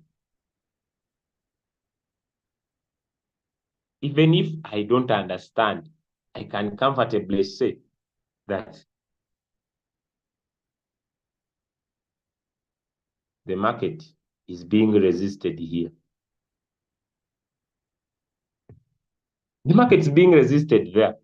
Even if I don't understand, I can comfortably say that the market is being resisted here. The market is being resisted there.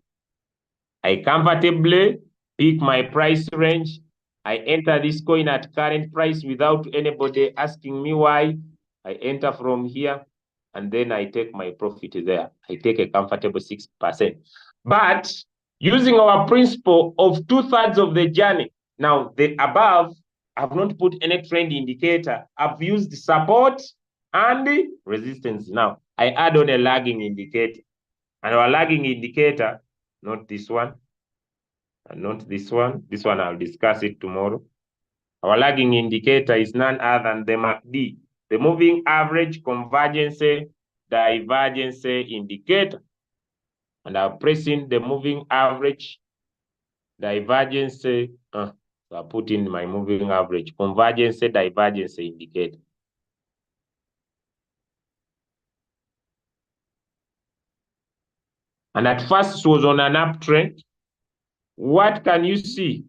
I comfortably pick my price range. I enter this coin at current price without anybody asking me why. I enter from here, and then I take my profit there. I take a comfortable 6%. But using our principle of 2/3 of the journey, now the above, I've not put any trend indicator. I've used support and resistance. Now I add on a lagging indicator. And our lagging indicator, not this one, and not this one. This one I'll discuss it tomorrow. Our lagging indicator is none other than the MACD, the moving average convergence divergence indicator. And I'm pressing the moving average divergence. So I put in my moving average convergence divergence indicator. And at first it was on an uptrend. What can you see?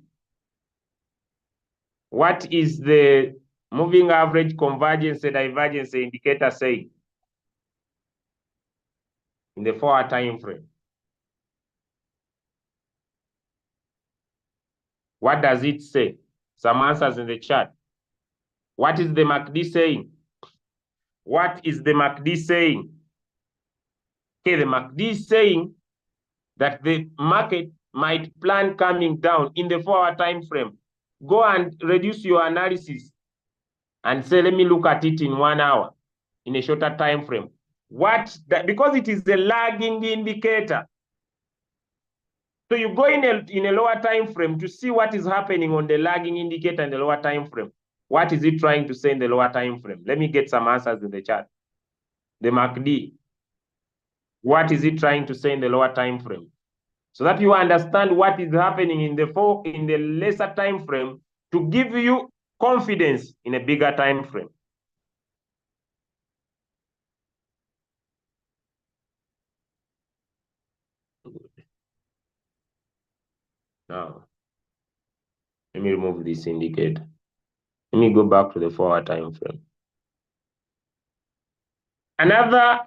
What is the moving average convergence divergence indicator saying in the 4-hour time frame? What does it say? Some answers in the chat. What is the MACD saying? What is the MACD saying? Okay, the MACD is saying that the market might plan coming down in the 4-hour time frame. Go and reduce your analysis and say, let me look at it in 1 hour, in a shorter time frame. Because it is a lagging indicator. So you go in a lower time frame to see what is happening on the lagging indicator in the lower time frame. What is it trying to say in the lower time frame? Let me get some answers in the chat. The MACD. What is it trying to say in the lower time frame? So that you understand what is happening in the lesser time frame to give you confidence in a bigger time frame. Now, let me remove this indicator. Let me go back to the 4-hour time frame. Another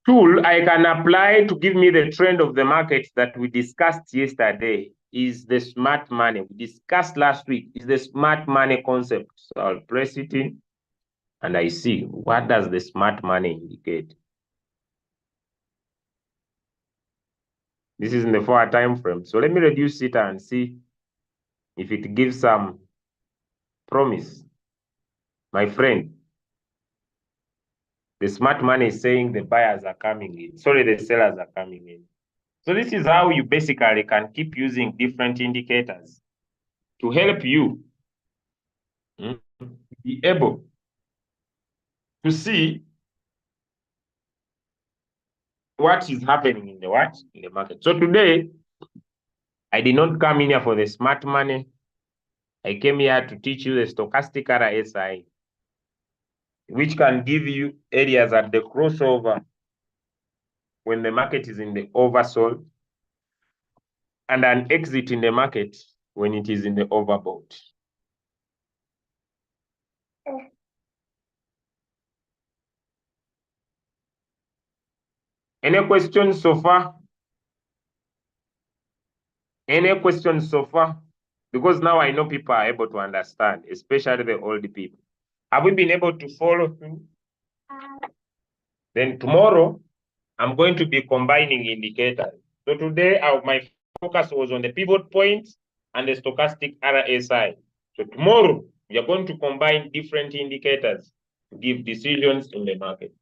tool I can apply to give me the trend of the market that we discussed yesterday is the smart money. We discussed last week is the smart money concept. So I'll press it in and I see what does the smart money indicate. This is in the 4-hour time frame. So let me reduce it and see if it gives some promise. My friend, the smart money is saying the buyers are coming in. Sorry, the sellers are coming in. So this is how you basically can keep using different indicators to help you be able to see what is happening in the market. So today, I did not come in here for the smart money. I came here to teach you the stochastic RSI, which can give you areas at the crossover when the market is in the oversold, and an exit in the market when it is in the overbought. Any questions so far? Any questions so far? Because now I know people are able to understand, especially the old people. Have we been able to follow through? Then tomorrow, I'm going to be combining indicators. So today, my focus was on the pivot points and the stochastic RSI. So tomorrow, we are going to combine different indicators to give decisions in the market.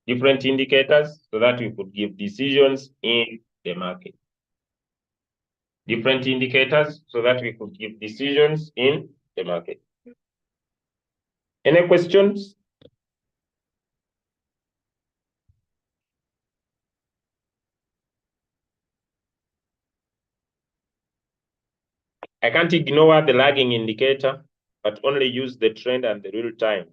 Different indicators so that we could give decisions in the market. Different indicators so that we could give decisions in the market. Any questions? I can't ignore the lagging indicator, but only use the trend and the real time.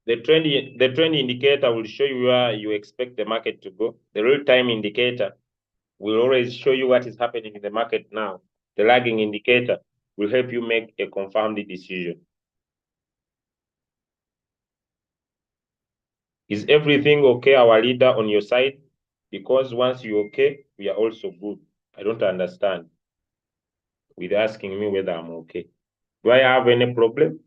The trend indicator will show you where you expect the market to go. The real time indicator will always show you what is happening in the market now. The lagging indicator will help you make a confirmed decision. Is everything okay, our leader, on your side? Because once you're okay, we are also good. I don't understand with asking me whether I'm okay. Do I have any problem?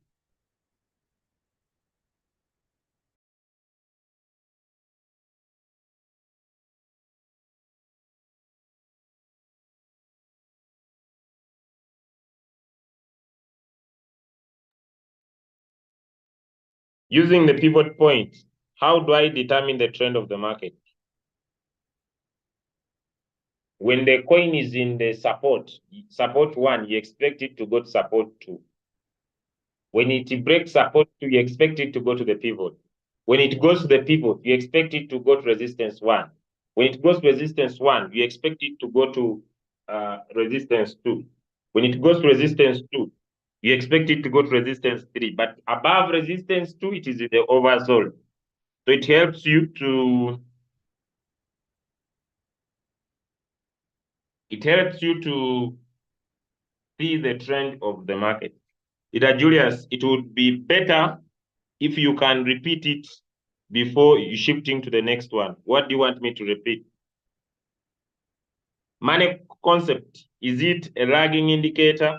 Using the pivot point, how do I determine the trend of the market? When the coin is in the support 1, you expect it to go to support 2. When it breaks support 2, you expect it to go to the pivot. When it goes to the pivot, you expect it to go to resistance 1. When it goes to resistance 1, you expect it to go to resistance 2. When it goes to resistance 2, you expect it to go to resistance 3. But above resistance 2, it is in the oversold. So it helps you to see the trend of the market. Ida Julius, it would be better if you can repeat it before you shifting to the next one. What do you want me to repeat? Money concept, is it a lagging indicator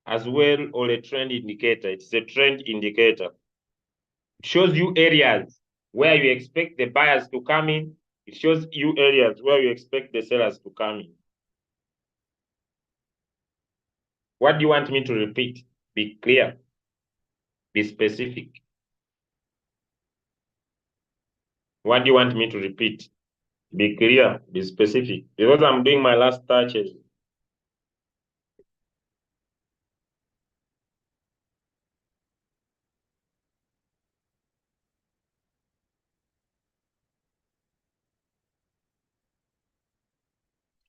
as well or a trend indicator? It's a trend indicator. It shows you areas where you expect the buyers to come in. It shows you areas where you expect the sellers to come in. What do you want me to repeat? Be clear. Be specific. What do you want me to repeat? Be clear, be specific. Because I'm doing my last touches.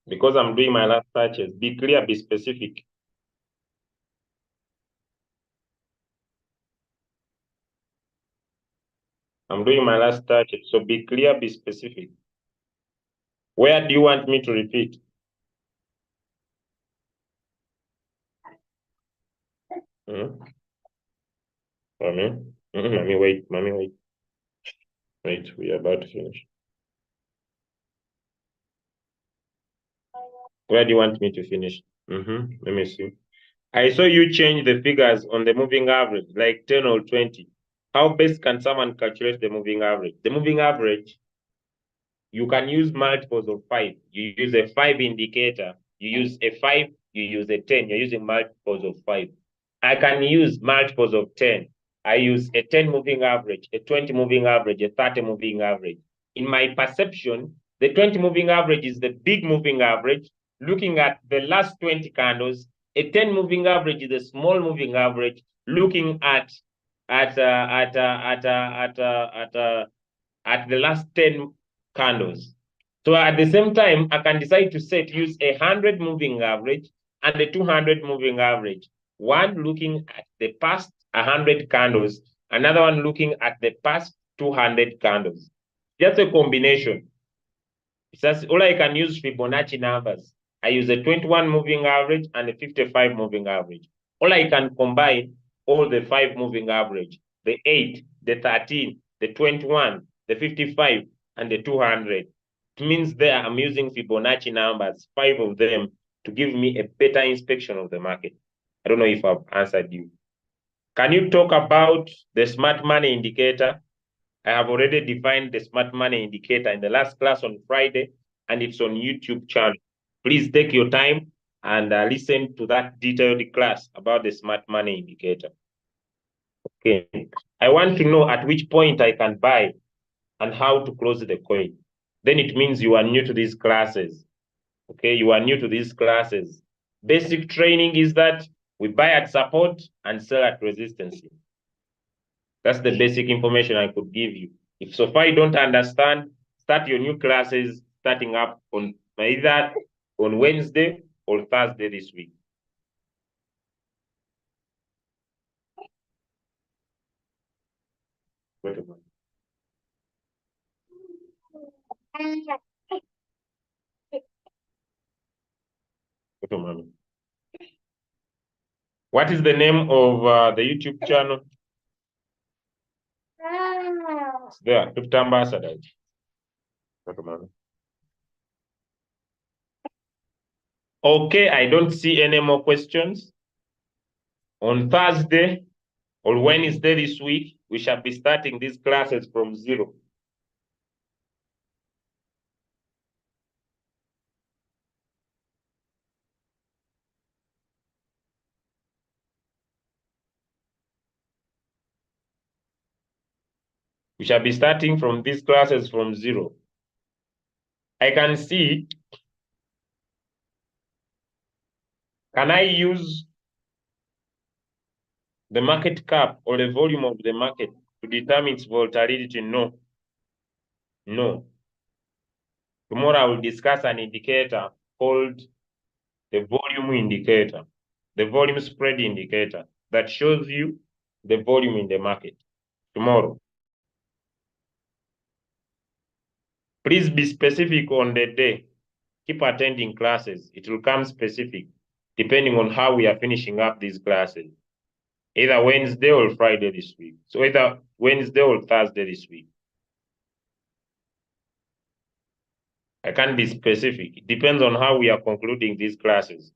Because I'm doing my last touches. Be clear, be specific. I'm doing my last touches. So be clear, be specific. Where do you want me to repeat? Mommy? Mommy, wait. Mommy, wait. Wait, we are about to finish. Where do you want me to finish? Let me see. I saw you change the figures on the moving average, like 10 or 20. How best can someone calculate the moving average? The moving average, you can use multiples of 5. You use a 5 indicator. You use a 5, you use a 10. You're using multiples of 5. I can use multiples of 10. I use a 10 moving average, a 20 moving average, a 30 moving average. In my perception, the 20 moving average is the big moving average. Looking at the last 20 candles, a 10 moving average is a small moving average. Looking at the last 10 candles. So at the same time, I can decide to use 100 moving average and a 200 moving average. One looking at the past 100 candles, another one looking at the past 200 candles. Just a combination. That's all. I can use Fibonacci numbers. I use a 21 moving average and a 55 moving average. Or I can combine all the 5 moving average, the 8, the 13, the 21, the 55, and the 200. It means there I'm using Fibonacci numbers, 5 of them, to give me a better inspection of the market. I don't know if I've answered you. Can you talk about the smart money indicator? I have already defined the smart money indicator in the last class on Friday, and it's on YouTube channel. Please take your time and listen to that detailed class about the smart money indicator. Okay. I want to know at which point I can buy and how to close the coin. Then it means you are new to these classes. Okay, you are new to these classes. Basic training is that we buy at support and sell at resistance. That's the basic information I could give you. If so far you don't understand, start your new classes starting up on either on Wednesday or Thursday this week. Wait a minute. Wait a minute. What is the name of the YouTube channel? It's there, Crypto Ambassador. Wait a minute. Okay, I don't see any more questions. On Thursday or Wednesday this week, we shall be starting these classes from zero. We shall be starting from these classes from zero. I can see, can I use the market cap or the volume of the market to determine its volatility? No. No. Tomorrow I will discuss an indicator called the volume indicator, the volume spread indicator that shows you the volume in the market tomorrow. Please be specific on the day. Keep attending classes. It will come specific depending on how we are finishing up these classes. Either Wednesday or Friday this week. So either Wednesday or Thursday this week. I can't be specific. It depends on how we are concluding these classes.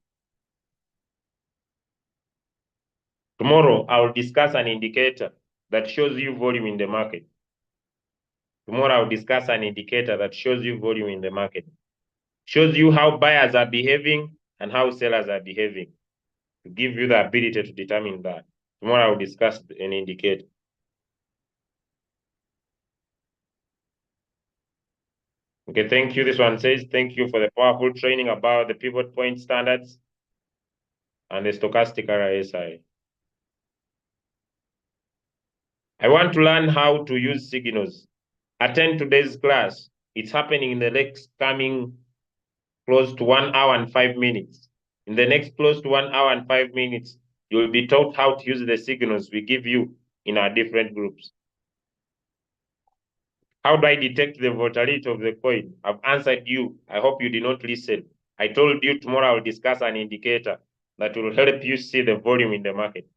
Tomorrow, I will discuss an indicator that shows you volume in the market. Tomorrow, I will discuss an indicator that shows you volume in the market. Shows you how buyers are behaving and how sellers are behaving to give you the ability to determine that. Tomorrow, I will discuss an indicator. Okay, thank you. This one says, thank you for the powerful training about the pivot point standards and the stochastic RSI. I want to learn how to use signals. Attend today's class. It's happening in the next coming close to 1 hour and 5 minutes. In the next close to 1 hour and 5 minutes, you will be taught how to use the signals we give you in our different groups. How do I detect the volatility of the coin? I've answered you. I hope you did not listen. I told you tomorrow I will discuss an indicator that will help you see the volume in the market.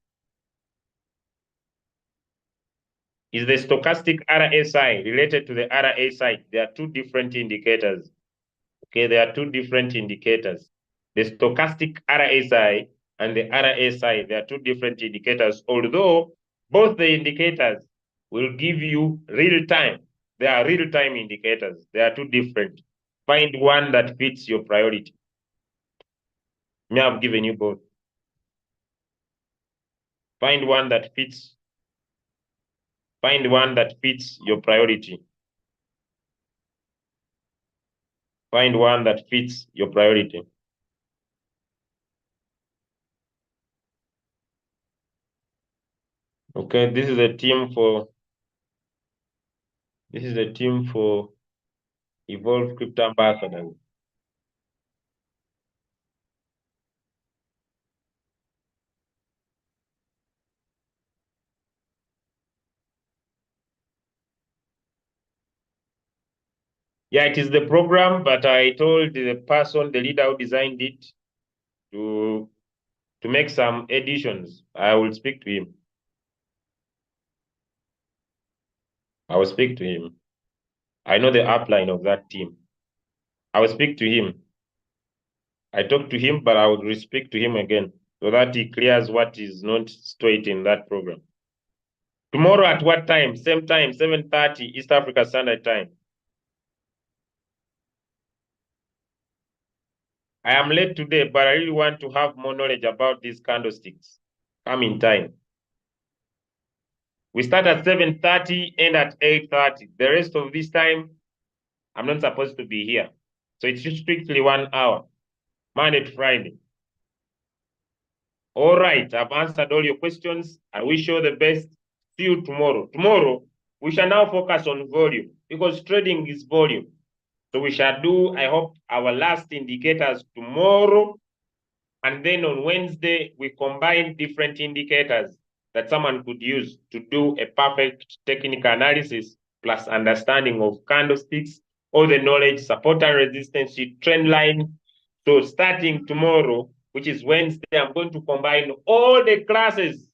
Is the stochastic RSI related to the RSI? There are two different indicators. Okay, there are two different indicators. The stochastic RSI and the RSI. They are two different indicators, although both the indicators will give you real time. They are real time indicators. They are two different. Find one that fits your priority. Me, I've given you both. Find one that fits. Find one that fits your priority. Find one that fits your priority. Okay, this is a team for Evolve Crypto Ambassadors. Yeah, it is the program, but I told the person, the leader who designed it, to make some additions. I will speak to him. I will speak to him. I know the upline of that team. I will speak to him. I talked to him, but I will speak to him again so that he clears what is not straight in that program. Tomorrow at what time? Same time, 7:30 East Africa Standard Time. I am late today, but I really want to have more knowledge about these candlesticks. Come in time. We start at 7:30, end at 8:30. The rest of this time, I'm not supposed to be here. So it's just strictly 1 hour, Monday to Friday. All right, I've answered all your questions. I wish you all the best. See you tomorrow. Tomorrow, we shall now focus on volume because trading is volume. So we shall do, I hope, our last indicators tomorrow. And then on Wednesday, we combine different indicators that someone could use to do a perfect technical analysis plus understanding of candlesticks, all the knowledge, support and resistance, trend line. So starting tomorrow, which is Wednesday, I'm going to combine all the classes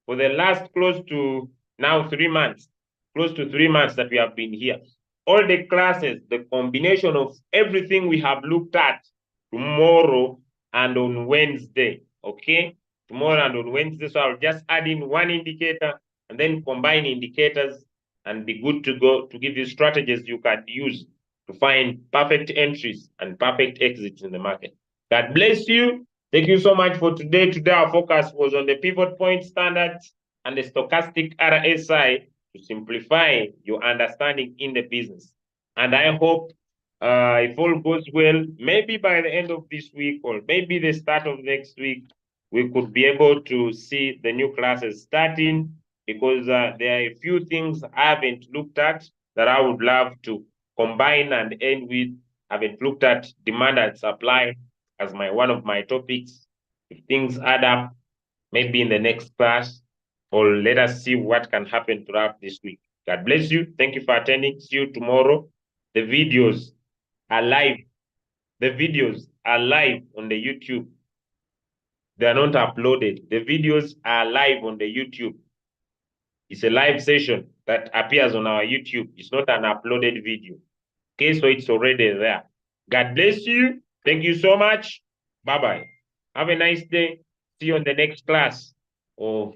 for the last close to now 3 months, close to 3 months that we have been here. All the classes, the combination of everything we have looked at tomorrow and on Wednesday, okay? Tomorrow and on Wednesday, so I'll just add in one indicator and then combine indicators and be good to go to give you strategies you can use to find perfect entries and perfect exits in the market. God bless you. Thank you so much for today. Today, our focus was on the pivot point standards and the stochastic RSI to simplify your understanding in the business. And I hope if all goes well, maybe by the end of this week or maybe the start of next week, we could be able to see the new classes starting because there are a few things I haven't looked at that I would love to combine and end with. I haven't looked at demand and supply as one of my topics. If things add up, maybe in the next class, or let us see what can happen throughout this week. God bless you. Thank you for attending. See you tomorrow. The videos are live. The videos are live on the YouTube. They are not uploaded. The videos are live on the YouTube. It's a live session that appears on our YouTube. It's not an uploaded video. Okay, so it's already there. God bless you. Thank you so much. Bye-bye. Have a nice day. See you on the next class of